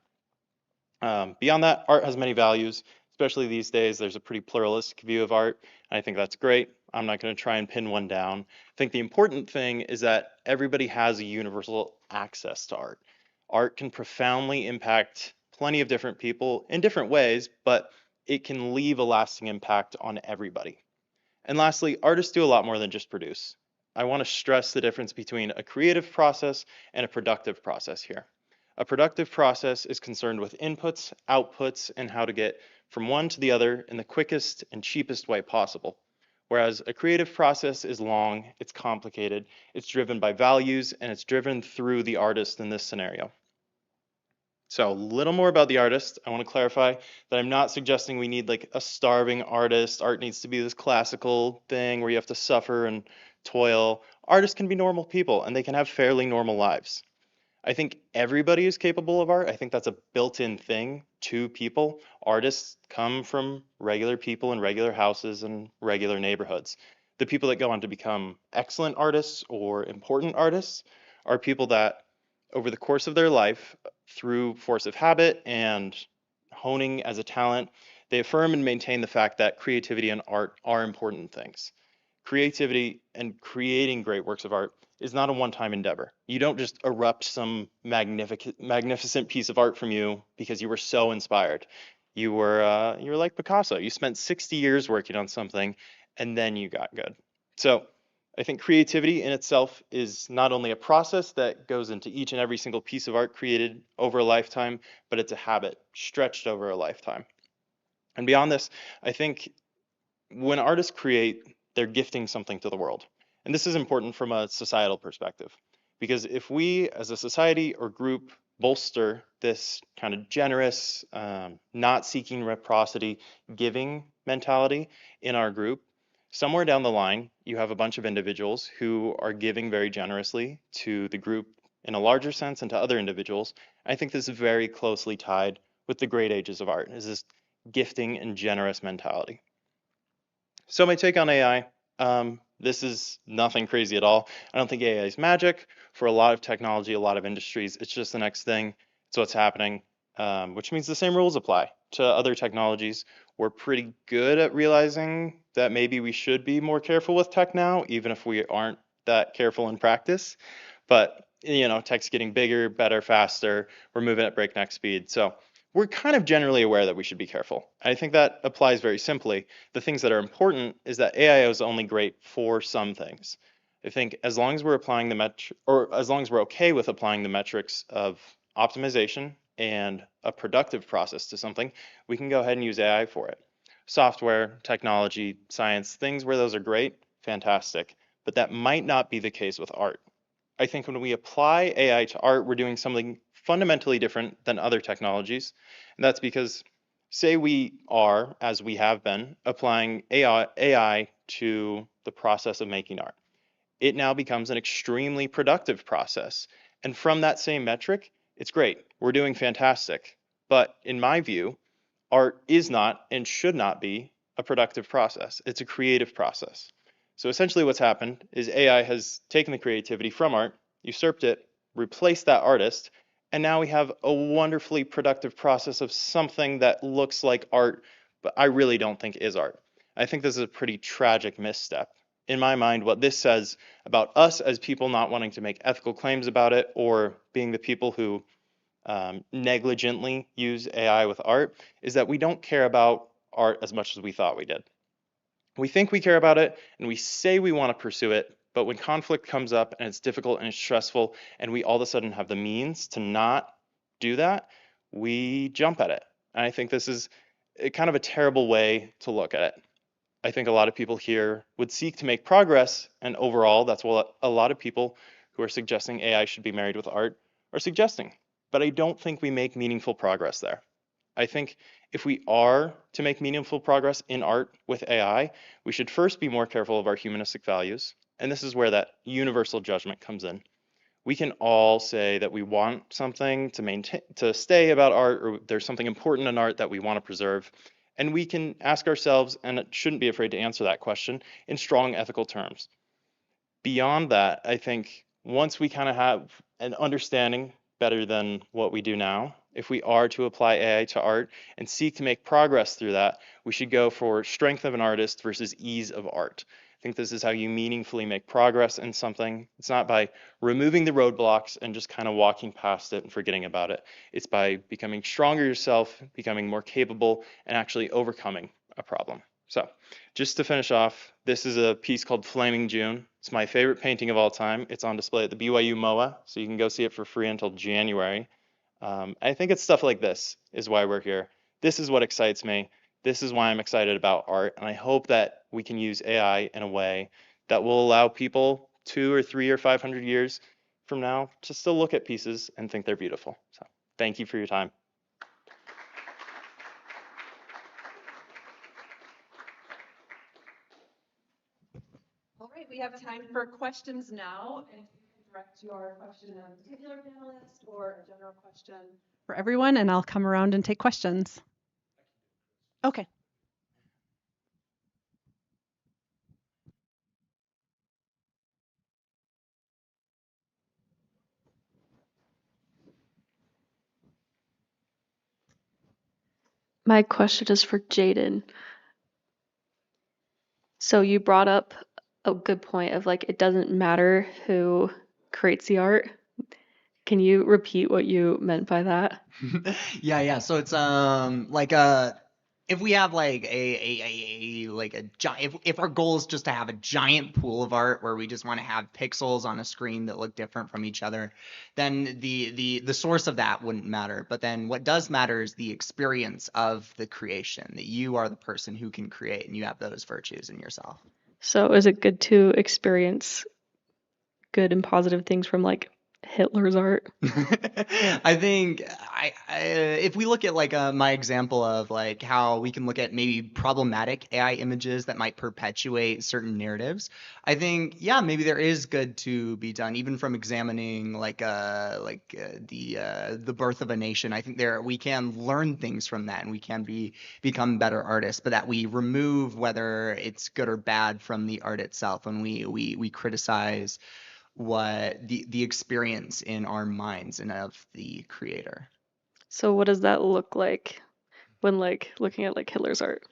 Beyond that, art has many values, especially these days. There's a pretty pluralistic view of art, and I think that's great. I'm not going to try and pin one down. I think the important thing is that everybody has a universal access to art. Art can profoundly impact plenty of different people in different ways, but it can leave a lasting impact on everybody. And lastly, artists do a lot more than just produce. I want to stress the difference between a creative process and a productive process here. A productive process is concerned with inputs, outputs, and how to get from one to the other in the quickest and cheapest way possible. Whereas a creative process is long, it's complicated, it's driven by values, and it's driven through the artist in this scenario. So a little more about the artist. I want to clarify that I'm not suggesting we need like a starving artist. Art needs to be this classical thing where you have to suffer and toil. Artists can be normal people and they can have fairly normal lives. I think everybody is capable of art. I think that's a built-in thing to people. Artists come from regular people in regular houses and regular neighborhoods. The people that go on to become excellent artists or important artists are people that over the course of their life, through force of habit and honing as a talent, they affirm and maintain the fact that creativity and art are important things. Creativity and creating great works of art is not a one-time endeavor. You don't just erupt some magnificent piece of art from you because you were so inspired. You were like Picasso. You spent 60 years working on something, and then you got good. So I think creativity in itself is not only a process that goes into each and every single piece of art created over a lifetime, but it's a habit stretched over a lifetime. And beyond this, I think when artists create, they're gifting something to the world. And this is important from a societal perspective, because if we as a society or group bolster this kind of generous, not seeking reciprocity, giving mentality in our group, somewhere down the line, you have a bunch of individuals who are giving very generously to the group in a larger sense and to other individuals. I think this is very closely tied with the great ages of art, is this gifting and generous mentality. So my take on AI, this is nothing crazy at all. I don't think AI is magic for a lot of technology, a lot of industries. It's just the next thing. It's what's happening, which means the same rules apply to other technologies. We're pretty good at realizing that maybe we should be more careful with tech now, even if we aren't that careful in practice. But, you know, tech's getting bigger, better, faster. We're moving at breakneck speed. So we're kind of generally aware that we should be careful. I think that applies very simply. The things that are important is that AI is only great for some things. I think as long as we're applying the as long as we're okay with applying the metrics of optimization and a productive process to something, we can go ahead and use AI for it. Software, technology, science, things where those are great, fantastic. But that might not be the case with art. I think when we apply AI to art, we're doing something fundamentally different than other technologies. And that's because, say we are, as we have been, applying AI to the process of making art. It now becomes an extremely productive process. And from that same metric, it's great. We're doing fantastic. But in my view, art is not and should not be a productive process. It's a creative process. So essentially what's happened is AI has taken the creativity from art, usurped it, replaced that artist, and now we have a wonderfully productive process of something that looks like art, but I really don't think is art. I think this is a pretty tragic misstep. In my mind, what this says about us as people not wanting to make ethical claims about it or being the people who negligently use AI with art is that we don't care about art as much as we thought we did. We think we care about it and we say we want to pursue it, but when conflict comes up and it's difficult and it's stressful and we all of a sudden have the means to not do that, we jump at it. And I think this is kind of a terrible way to look at it. I think a lot of people here would seek to make progress, and overall, that's what a lot of people who are suggesting AI should be married with art are suggesting. But I don't think we make meaningful progress there. I think if we are to make meaningful progress in art with AI, we should first be more careful of our humanistic values. And this is where that universal judgment comes in. We can all say that we want something to stay about art, or there's something important in art that we want to preserve. And we can ask ourselves, and shouldn't be afraid to answer that question, in strong ethical terms. Beyond that, I think once we kind of have an understanding better than what we do now, if we are to apply AI to art and seek to make progress through that, we should go for strength of an artist versus ease of art. I think this is how you meaningfully make progress in something. It's not by removing the roadblocks and just kind of walking past it and forgetting about it. It's by becoming stronger yourself, becoming more capable, and actually overcoming a problem. So just to finish off, this is a piece called Flaming June. It's my favorite painting of all time. It's on display at the BYU MOA, so you can go see it for free until January. I think it's stuff like this is why we're here. This is what excites me. This is why I'm excited about art, and I hope that we can use AI in a way that will allow people 2 or 3 or 500 years from now to still look at pieces and think they're beautiful. So thank you for your time. All right, we have time for questions now. And you can direct your question to a particular panelist or a general question for everyone, and I'll come around and take questions. Okay. My question is for Jaden. So you brought up a good point of like it doesn't matter who creates the art. Can you repeat what you meant by that? Yeah. So it's like if we have like a like a giant, if our goal is just to have a giant pool of art where we just want to have pixels on a screen that look different from each other, then the source of that wouldn't matter. But then what does matter is the experience of the creation, that you are the person who can create and you have those virtues in yourself. So is it good to experience good and positive things from like Hitler's art? I think if we look at like my example of like how we can look at maybe problematic AI images that might perpetuate certain narratives, I think yeah, maybe there is good to be done even from examining like the birth of a nation. I think there we can learn things from that and we can become better artists, but that we remove whether it's good or bad from the art itself when we criticize what the experience in our minds and of the creator. So what does that look like when like looking at like Hitler's art?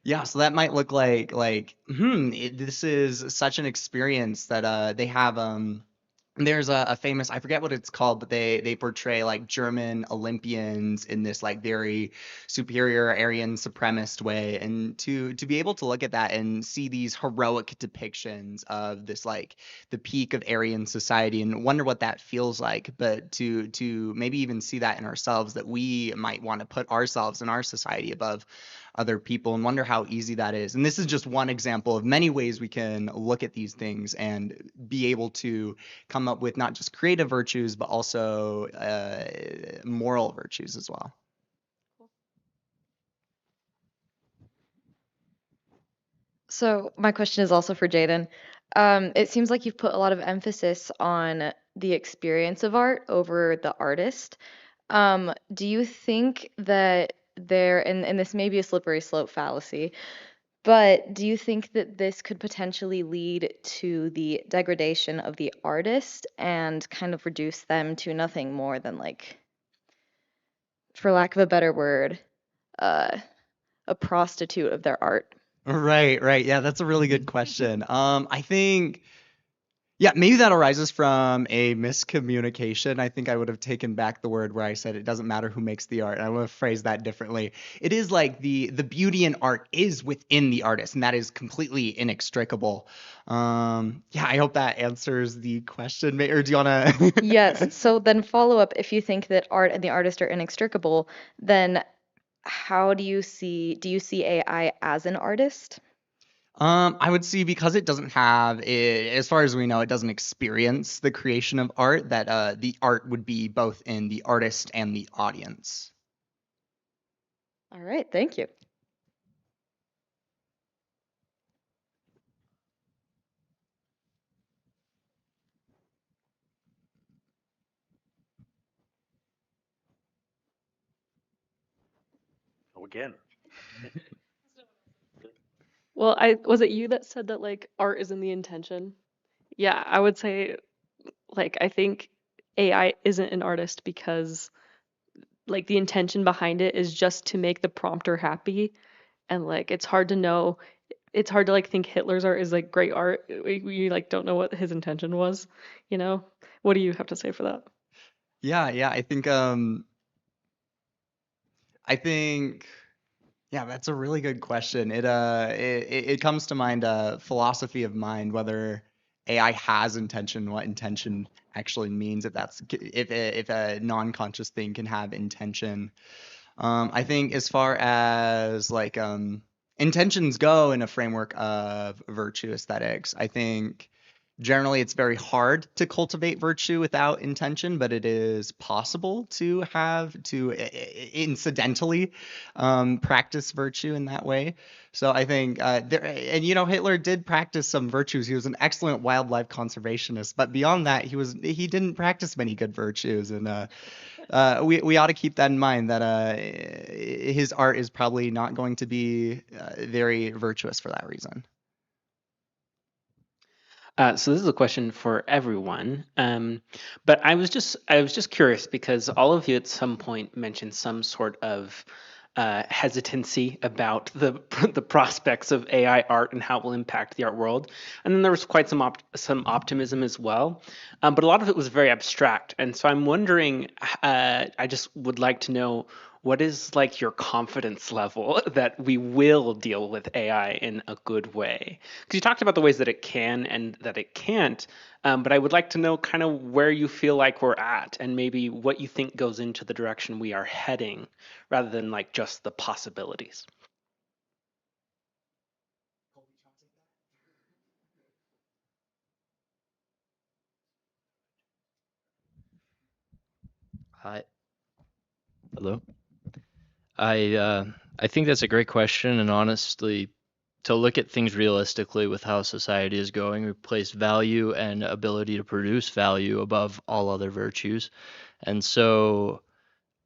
Yeah, so that might look like this is such an experience that they have there's a famous, I forget what it's called, but they portray like German Olympians in this like very superior Aryan supremacist way, and to be able to look at that and see these heroic depictions of this like the peak of Aryan society and wonder what that feels like, but to maybe even see that in ourselves, that we might want to put ourselves and our society above other people and wonder how easy that is. And this is just one example of many ways we can look at these things and be able to come up with not just creative virtues, but also moral virtues as well. So my question is also for Jaden. It seems like you've put a lot of emphasis on the experience of art over the artist. Do you think that and this may be a slippery slope fallacy, but do you think that this could potentially lead to the degradation of the artist and kind of reduce them to nothing more than like, for lack of a better word, a prostitute of their art? Right. Yeah, that's a really good question. I think, yeah, maybe that arises from a miscommunication. I think I would have taken back the word where I said it doesn't matter who makes the art. I want to phrase that differently. It is like the beauty in art is within the artist, and that is completely inextricable. Yeah, I hope that answers the question. Or do you want to? Yes. So then follow up, if you think that art and the artist are inextricable, then do you see AI as an artist? I would see, because it doesn't have, as far as we know, it doesn't experience the creation of art, that the art would be both in the artist and the audience. All right, thank you. Oh, again. Well, was it you that said that like art is in the intention? Yeah, I would say like I think AI isn't an artist because like the intention behind it is just to make the prompter happy, and like it's hard to know, it's hard to like think Hitler's art is like great art. We like don't know what his intention was, you know? What do you have to say for that? Yeah, I think yeah, that's a really good question. It comes to mind philosophy of mind, whether AI has intention, what intention actually means, if a non-conscious thing can have intention. I think as far as like intentions go in a framework of virtue aesthetics, I think generally it's very hard to cultivate virtue without intention, but it is possible to incidentally practice virtue in that way. So I think Hitler did practice some virtues. He was an excellent wildlife conservationist, but beyond that, he didn't practice many good virtues, and we ought to keep that in mind, that his art is probably not going to be very virtuous for that reason. So this is a question for everyone, but I was just curious because all of you at some point mentioned some sort of hesitancy about the the prospects of AI art and how it will impact the art world. And then there was quite some optimism as well, but a lot of it was very abstract. And so I'm wondering, I just would like to know, what is like your confidence level that we will deal with AI in a good way? Because you talked about the ways that it can and that it can't, but I would like to know kind of where you feel like we're at and maybe what you think goes into the direction we are heading rather than like just the possibilities. Hi. Hello. I think that's a great question, and honestly, to look at things realistically with how society is going, we place value and ability to produce value above all other virtues. And so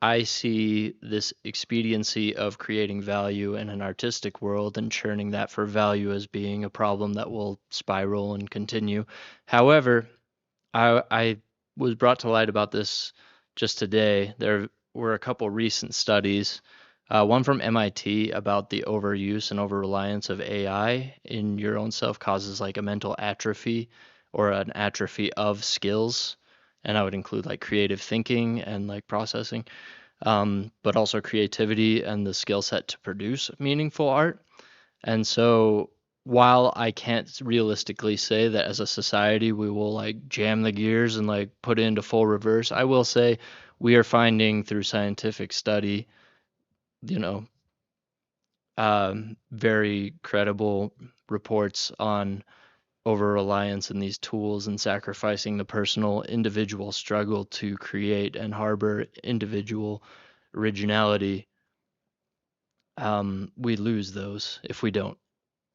I see this expediency of creating value in an artistic world and churning that for value as being a problem that will spiral and continue. However, I was brought to light about this just today. There were a couple recent studies, one from MIT about the overuse and over reliance of AI in your own self causes like a mental atrophy or an atrophy of skills. And I would include like creative thinking and like processing, but also creativity and the skill set to produce meaningful art. And so while I can't realistically say that as a society we will like jam the gears and like put it into full reverse, I will say we are finding through scientific study, you know, very credible reports on over reliance in these tools and sacrificing the personal individual struggle to create and harbor individual originality. We lose those if we don't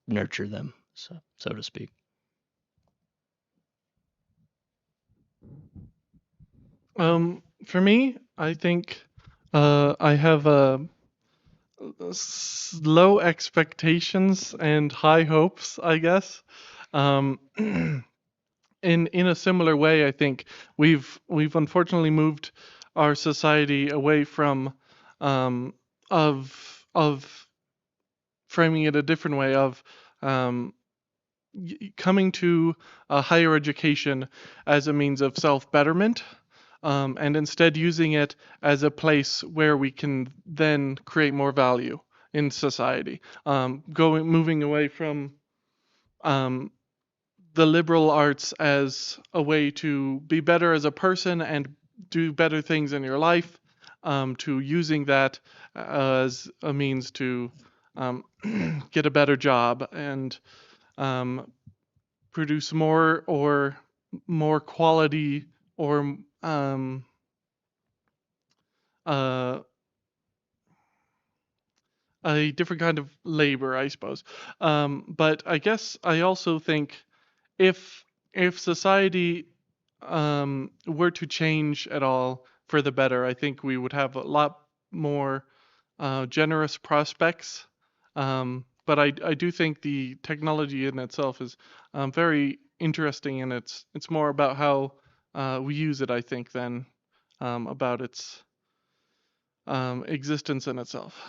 nurture them, so to speak. For me, I think I have low expectations and high hopes, I guess. Um, in a similar way, I think we've unfortunately moved our society away from of framing it a different way of coming to a higher education as a means of self-betterment, and instead using it as a place where we can then create more value in society. Moving away from the liberal arts as a way to be better as a person and do better things in your life, to using that as a means to get a better job and produce more quality or a different kind of labor, I suppose. But I guess I also think if society were to change at all for the better, I think we would have a lot more generous prospects. But I do think the technology in itself is very interesting, and it's more about how we use it, I think, than about its existence in itself.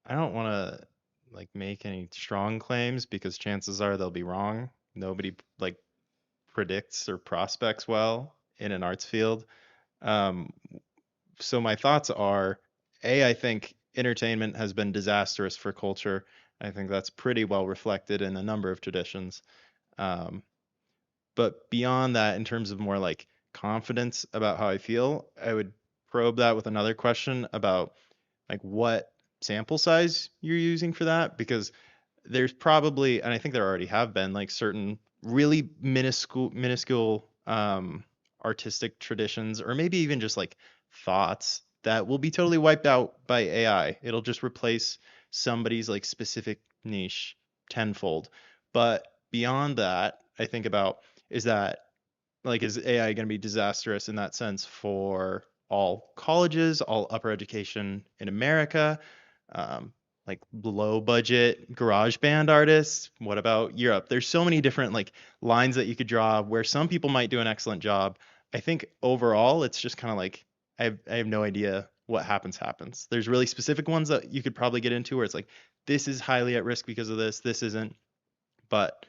I don't want to like make any strong claims because chances are they'll be wrong. Nobody like predicts or prospects well in an arts field. Um, so my thoughts are, I think entertainment has been disastrous for culture. I think that's pretty well reflected in a number of traditions. Um, but beyond that, in terms of more like confidence about how I feel, I would probe that with another question about like what sample size you're using for that, because there's probably, and I think there already have been like certain really minuscule artistic traditions, or maybe even just like thoughts that will be totally wiped out by AI. It'll just replace somebody's like specific niche tenfold. But beyond that, I think about, is that like, is AI going to be disastrous in that sense for all colleges, all upper education in America, um, like low budget garage band artists. What about Europe? There's so many different like lines that you could draw where some people might do an excellent job. I think overall it's just kind of like I have no idea what happens. There's really specific ones that you could probably get into where it's like this is highly at risk because of this isn't. But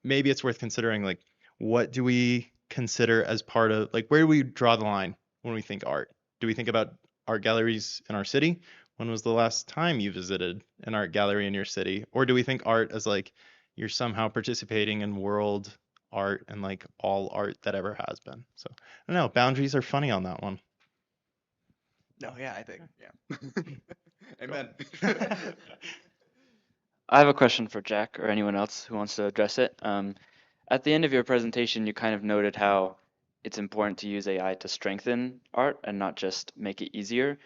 maybe it's worth considering like what do we consider as part of like where do we draw the line when we think art? Do we think about art galleries in our city? When was the last time you visited an art gallery in your city? Or do we think art as like you're somehow participating in world art and like all art that ever has been? So I don't know. Boundaries are funny on that one. No, yeah, I think, yeah. Amen. I have a question for Jack or anyone else who wants to address it. At the end of your presentation, you kind of noted how it's important to use AI to strengthen art and not just make it easier.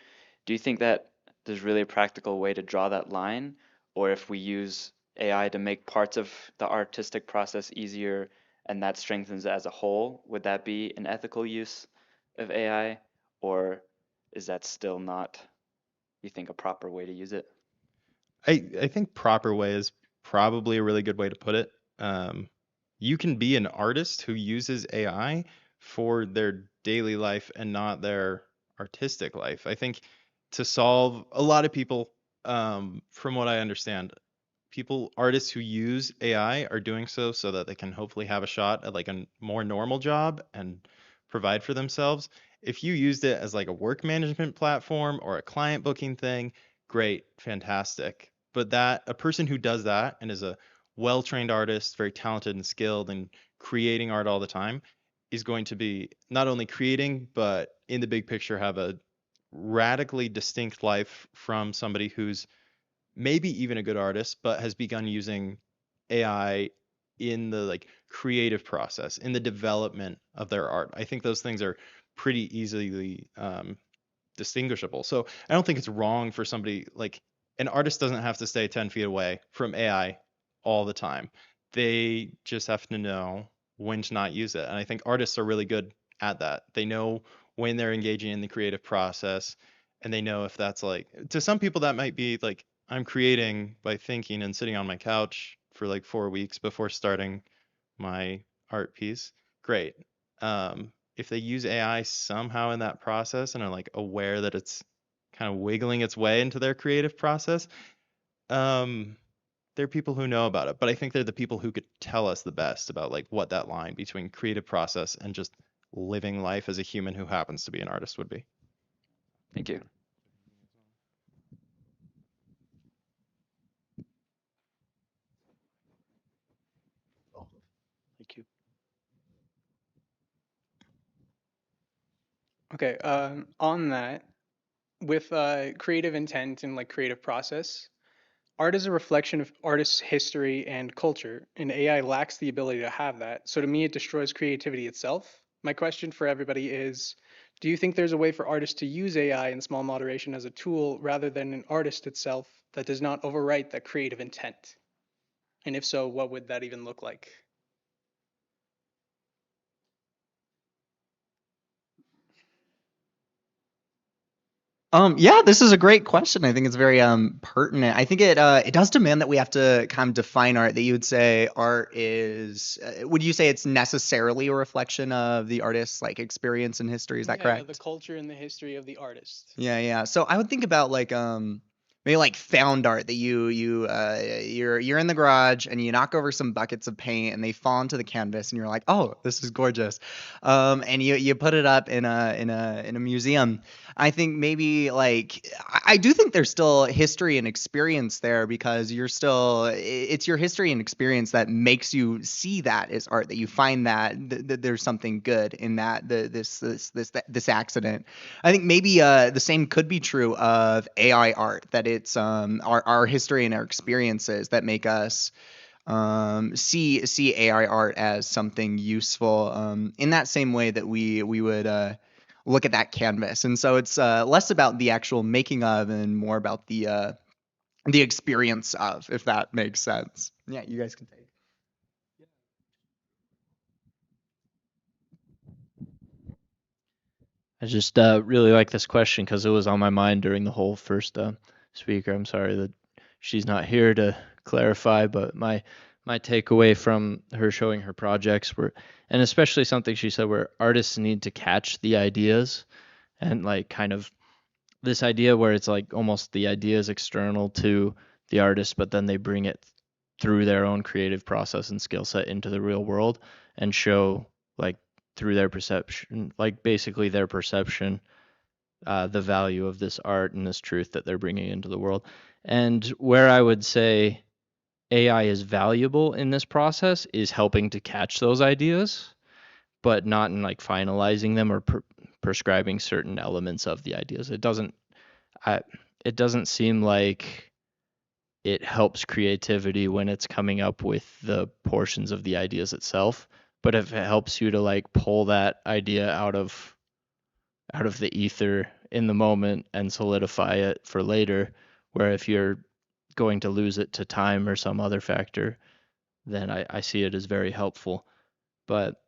Do you think that there's really a practical way to draw that line? Or if we use AI to make parts of the artistic process easier and that strengthens it as a whole, would that be an ethical use of AI? Or is that still not, you think, a proper way to use it? I think proper way is probably a really good way to put it. You can be an artist who uses AI for their daily life and not their artistic life. I think to solve a lot of people, from what I understand, artists who use AI are doing so that they can hopefully have a shot at like a more normal job and provide for themselves. If you used it as like a work management platform or a client booking thing, great, fantastic. But that a person who does that and is a well-trained artist, very talented and skilled and creating art all the time is going to be not only creating, but in the big picture have a radically distinct life from somebody who's maybe even a good artist, but has begun using AI in the like creative process, in the development of their art. I think those things are pretty easily distinguishable. So I don't think it's wrong for somebody like an artist doesn't have to stay 10 feet away from AI all the time. They just have to know when to not use it. And I think artists are really good at that. They know when they're engaging in the creative process and they know if that's like to some people that might be like I'm creating by thinking and sitting on my couch for like 4 weeks before starting my art piece. Great. If they use AI somehow in that process and are like aware that it's kind of wiggling its way into their creative process, they're people who know about it. But I think they're the people who could tell us the best about like what that line between creative process and just living life as a human who happens to be an artist would be. Thank you. Thank you. Okay, on that, with creative intent and like creative process, art is a reflection of artists' history and culture, and AI lacks the ability to have that. So to me, it destroys creativity itself. My question for everybody is, do you think there's a way for artists to use AI in small moderation as a tool rather than an artist itself that does not overwrite that creative intent? And if so, what would that even look like? Yeah, this is a great question. I think it's very pertinent. I think it does demand that we have to kind of define art. That you would say art is. Would you say it's necessarily a reflection of the artist's like experience and history? Is that Yeah, correct? the culture and the history of the artist. Yeah, yeah. So I would think about like maybe like found art that you're in the garage and you knock over some buckets of paint and they fall onto the canvas and you're like, oh, this is gorgeous, and you put it up in a museum. I think maybe like I do think there's still history and experience there because it's your history and experience that makes you see that as art, that you find that there's something good in that this accident. I think maybe the same could be true of AI art, that it's our history and our experiences that make us see AI art as something useful in that same way that we would look at that canvas. And so it's less about the actual making of and more about the experience of, if that makes sense. Yeah, you guys can take. I just really like this question because it was on my mind during the whole first speaker. I'm sorry that she's not here to clarify, but my takeaway from her showing her projects were, and especially something she said, where artists need to catch the ideas and like kind of this idea where it's like almost the idea is external to the artist, but then they bring it through their own creative process and skill set into the real world and show like through their perception, like basically their perception, the value of this art and this truth that they're bringing into the world. And where I would say AI is valuable in this process is helping to catch those ideas, but not in like finalizing them or prescribing certain elements of the ideas. It doesn't seem like it helps creativity when it's coming up with the portions of the ideas itself. But if it helps you to like pull that idea out of the ether in the moment and solidify it for later, where if you're going to lose it to time or some other factor, then I see it as very helpful. But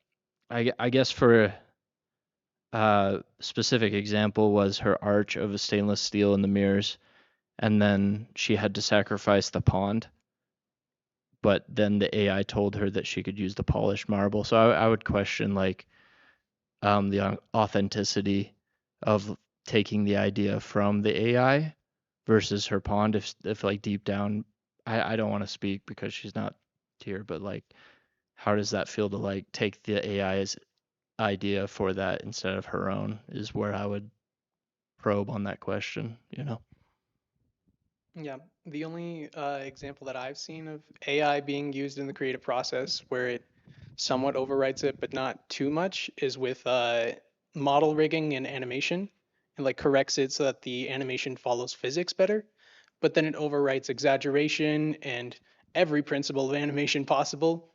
I guess for a specific example was her arch of a stainless steel in the mirrors, and then she had to sacrifice the pond. But then the AI told her that she could use the polished marble. So I would question like the authenticity of taking the idea from the AI versus her pond. If like deep down, I don't want to speak because she's not here, but like, how does that feel to like take the AI's idea for that instead of her own is where I would probe on that question, you know? Yeah, the only example that I've seen of AI being used in the creative process where it somewhat overwrites it, but not too much, is with model rigging and animation. It like corrects it so that the animation follows physics better, but then it overwrites exaggeration and every principle of animation possible.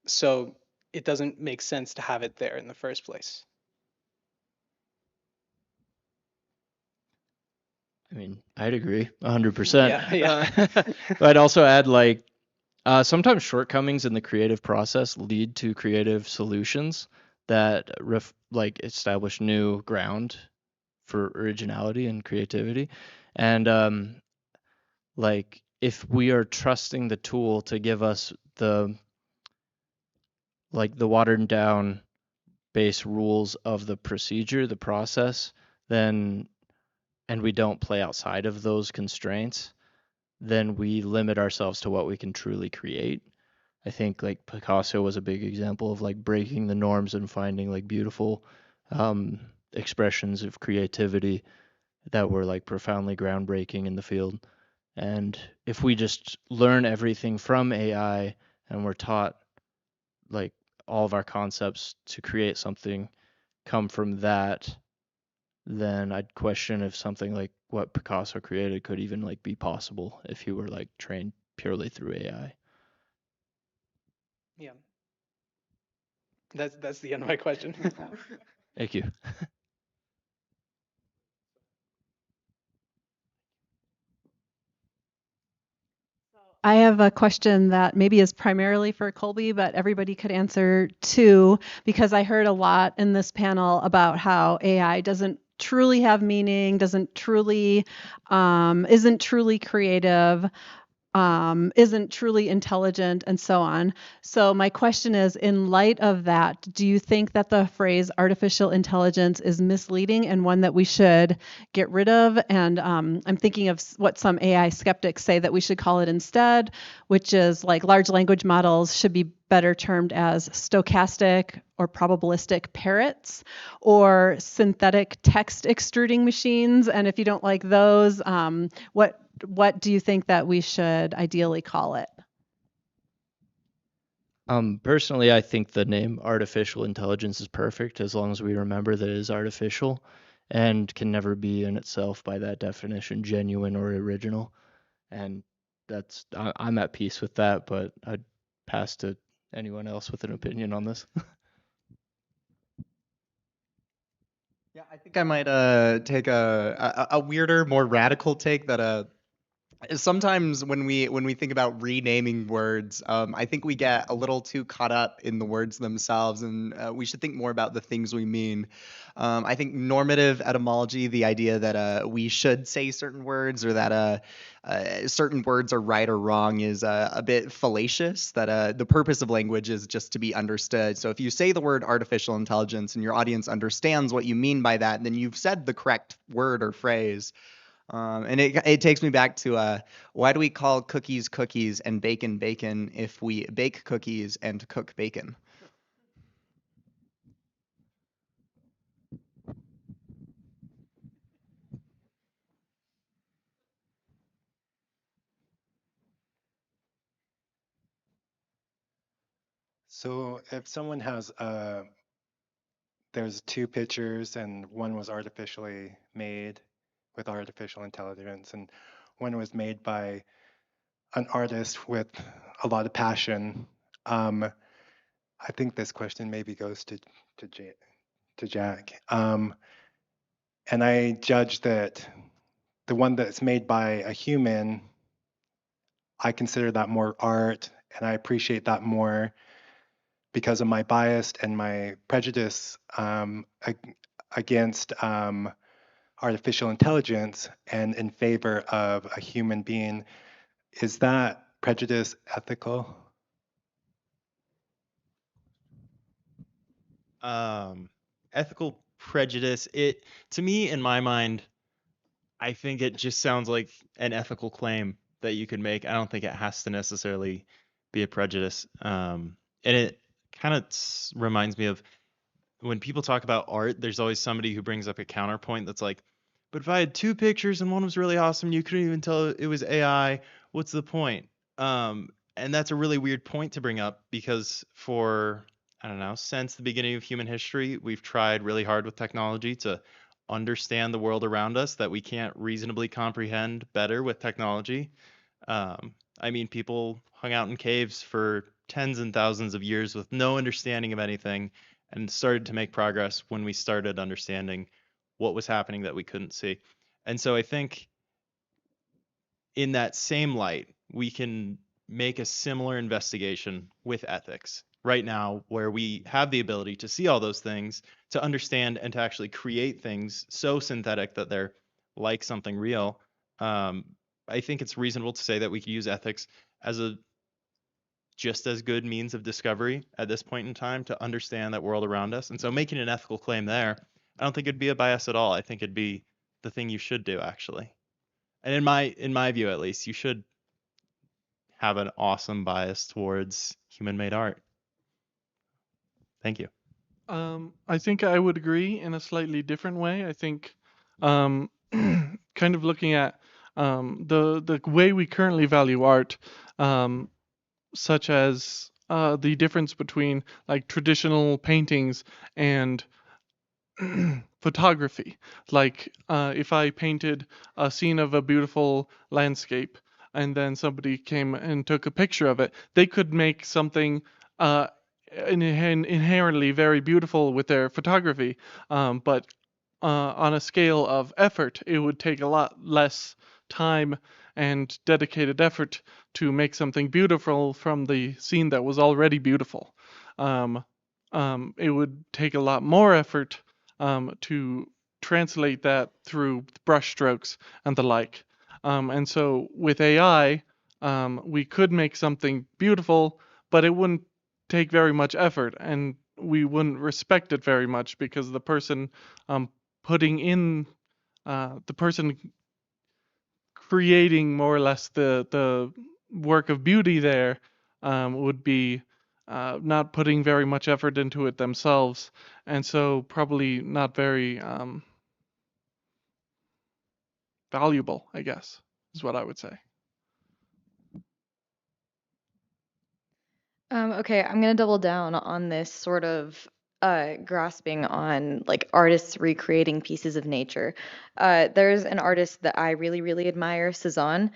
So it doesn't make sense to have it there in the first place. I mean, I'd agree 100%. Yeah. But I'd also add like sometimes shortcomings in the creative process lead to creative solutions that like establish new ground for originality and creativity. And like if we are trusting the tool to give us the watered down base rules of the procedure, the process, then and we don't play outside of those constraints, then we limit ourselves to what we can truly create. I think like Picasso was a big example of like breaking the norms and finding like beautiful expressions of creativity that were like profoundly groundbreaking in the field. And if we just learn everything from AI and we're taught like all of our concepts to create something come from that, then I'd question if something like what Picasso created could even like be possible if you were like trained purely through AI. Yeah. That's the end of my question. Thank you. I have a question that maybe is primarily for Colby, but everybody could answer too, because I heard a lot in this panel about how AI doesn't truly have meaning, isn't truly creative, isn't truly intelligent, and so on. So my question is, in light of that, do you think that the phrase artificial intelligence is misleading and one that we should get rid of? And I'm thinking of what some AI skeptics say that we should call it instead, which is like large language models should be better termed as stochastic or probabilistic parrots or synthetic text extruding machines. And if you don't like those, what do you think that we should ideally call it? Personally, I think the name artificial intelligence is perfect as long as we remember that it is artificial and can never be in itself by that definition genuine or original. And I'm at peace with that, but I'd pass to anyone else with an opinion on this. Yeah, I think I might take a weirder, more radical take that sometimes when we think about renaming words, I think we get a little too caught up in the words themselves, and we should think more about the things we mean. I think normative etymology, the idea that we should say certain words or that certain words are right or wrong, is a bit fallacious. That the purpose of language is just to be understood. So if you say the word artificial intelligence and your audience understands what you mean by that, then you've said the correct word or phrase. And it takes me back to why do we call cookies cookies and bacon bacon if we bake cookies and cook bacon? So if someone has there's two pictures and one was artificially made with artificial intelligence and one was made by an artist with a lot of passion. I think this question maybe goes to Jack. And I judge that the one that's made by a human, I consider that more art and I appreciate that more because of my bias and my prejudice against artificial intelligence and in favor of a human being. Is that prejudice ethical? Ethical prejudice, it to me, in my mind, I think it just sounds like an ethical claim that you could make. I don't think it has to necessarily be a prejudice. And it kind of reminds me of when people talk about art, there's always somebody who brings up a counterpoint that's like, but if I had two pictures and one was really awesome, you couldn't even tell it was AI, what's the point? And that's a really weird point to bring up because for, I don't know, since the beginning of human history, we've tried really hard with technology to understand the world around us that we can't reasonably comprehend better with technology. I mean, people hung out in caves for tens and thousands of years with no understanding of anything and started to make progress when we started understanding what was happening that we couldn't see. And so I think in that same light, we can make a similar investigation with ethics right now, where we have the ability to see all those things, to understand and to actually create things so synthetic that they're like something real. I think it's reasonable to say that we could use ethics as a just as good means of discovery at this point in time to understand that world around us. And so making an ethical claim there, I don't think it'd be a bias at all. I think it'd be the thing you should do, actually. And in my view at least, you should have an awesome bias towards human-made art. Thank you. I think I would agree in a slightly different way. I think kind of looking at the way we currently value art, such as the difference between like traditional paintings and photography. Like if I painted a scene of a beautiful landscape and then somebody came and took a picture of it, they could make something inherently very beautiful with their photography, but on a scale of effort, it would take a lot less time and dedicated effort to make something beautiful from the scene that was already beautiful. It would take a lot more effort to translate that through brushstrokes and the like. And so with AI, we could make something beautiful, but it wouldn't take very much effort, and we wouldn't respect it very much because the person putting in the person creating more or less the work of beauty there would be not putting very much effort into it themselves, and so probably not very valuable, I guess, is what I would say. Okay, I'm gonna double down on this sort of grasping on like artists recreating pieces of nature. There's an artist that I really, really admire, Cezanne,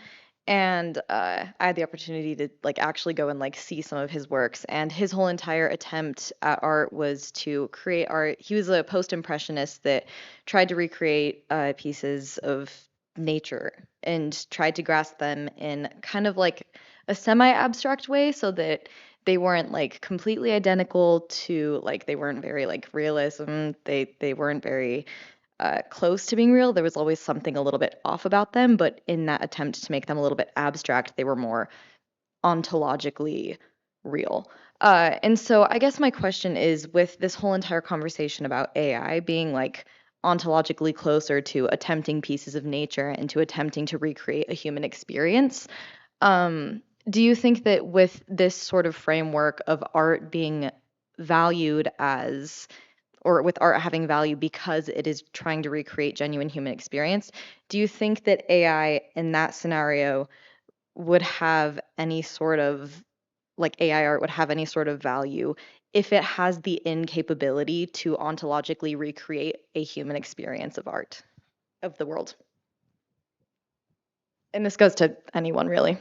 and I had the opportunity to like actually go and like see some of his works. And his whole entire attempt at art was to create art. He was a post-impressionist that tried to recreate pieces of nature and tried to grasp them in kind of like a semi-abstract way so that they weren't like completely identical to like they weren't very like realism. They weren't very close to being real. There was always something a little bit off about them, but in that attempt to make them a little bit abstract, they were more ontologically real. And so I guess my question is with this whole entire conversation about AI being like ontologically closer to attempting pieces of nature and to attempting to recreate a human experience, do you think that with this sort of framework of art being valued as, or with art having value because it is trying to recreate genuine human experience, do you think that AI in that scenario would have any sort of like AI art would have any sort of value if it has the incapability to ontologically recreate a human experience of art, of the world? And this goes to anyone really.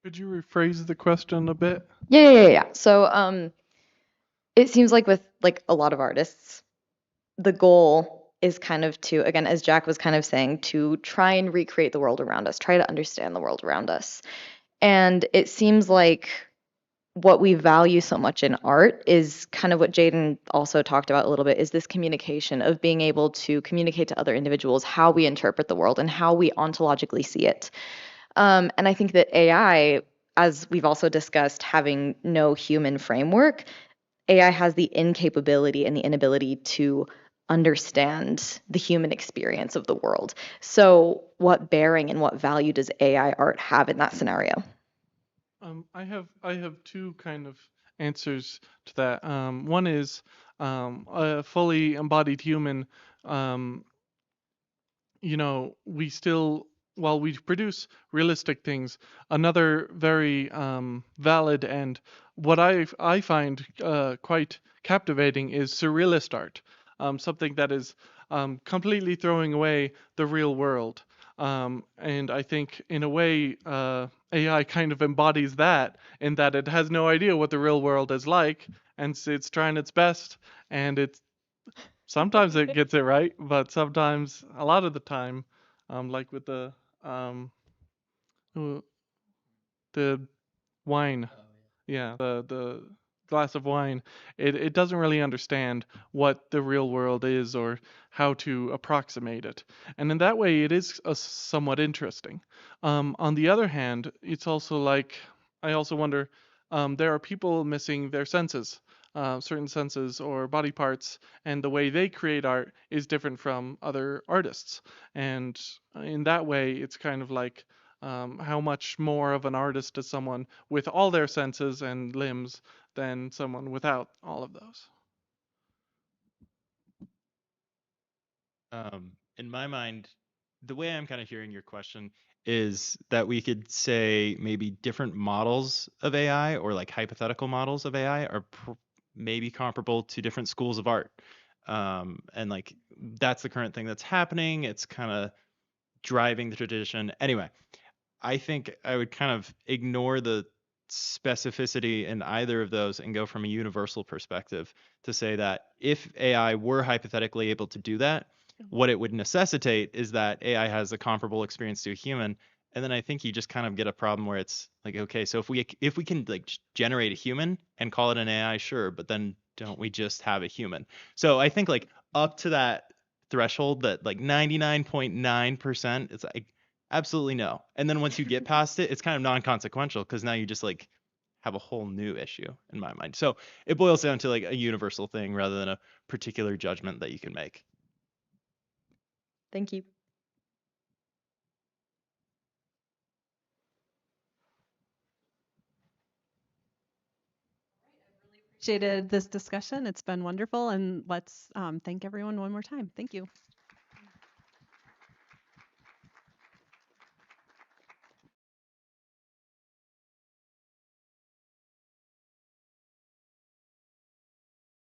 Could you rephrase the question a bit? Yeah. So it seems like with like a lot of artists, the goal is kind of to, again, as Jack was kind of saying, to try and recreate the world around us, try to understand the world around us. And it seems like what we value so much in art is kind of what Jaden also talked about a little bit, is this communication of being able to communicate to other individuals how we interpret the world and how we ontologically see it. And I think that AI, as we've also discussed, having no human framework, AI has the incapability and the inability to understand the human experience of the world. So, what bearing and what value does AI art have in that scenario? I have two kind of answers to that. One is a fully embodied human. Um, we still, while we produce realistic things, another very valid and what I find quite captivating is surrealist art, something that is completely throwing away the real world. And I think in a way, AI kind of embodies that in that it has no idea what the real world is like, and it's trying its best, and sometimes it gets it right, but sometimes, a lot of the time, like with um, uh, the wine, yeah, the glass of wine, it doesn't really understand what the real world is or how to approximate it, and in that way, it is somewhat interesting. On the other hand, it's also like I also wonder, there are people missing their senses. Certain senses or body parts, and the way they create art is different from other artists. And in that way, it's kind of like how much more of an artist is someone with all their senses and limbs than someone without all of those. In my mind, the way I'm kind of hearing your question is that we could say maybe different models of AI or like hypothetical models of AI are maybe comparable to different schools of art. And like that's the current thing that's happening. It's kind of driving the tradition. Anyway, I think I would kind of ignore the specificity in either of those and go from a universal perspective to say that if AI were hypothetically able to do that, what it would necessitate is that AI has a comparable experience to a human. And then I think you just kind of get a problem where it's like, okay, so if we can like generate a human and call it an AI, sure, but then don't we just have a human? So I think like up to that threshold, that like 99.9%, it's like absolutely no. And then once you get past it, it's kind of non-consequential because now you just like have a whole new issue in my mind. So it boils down to like a universal thing rather than a particular judgment that you can make. Thank you. Appreciated this discussion. It's been wonderful, and let's thank everyone one more time. Thank you.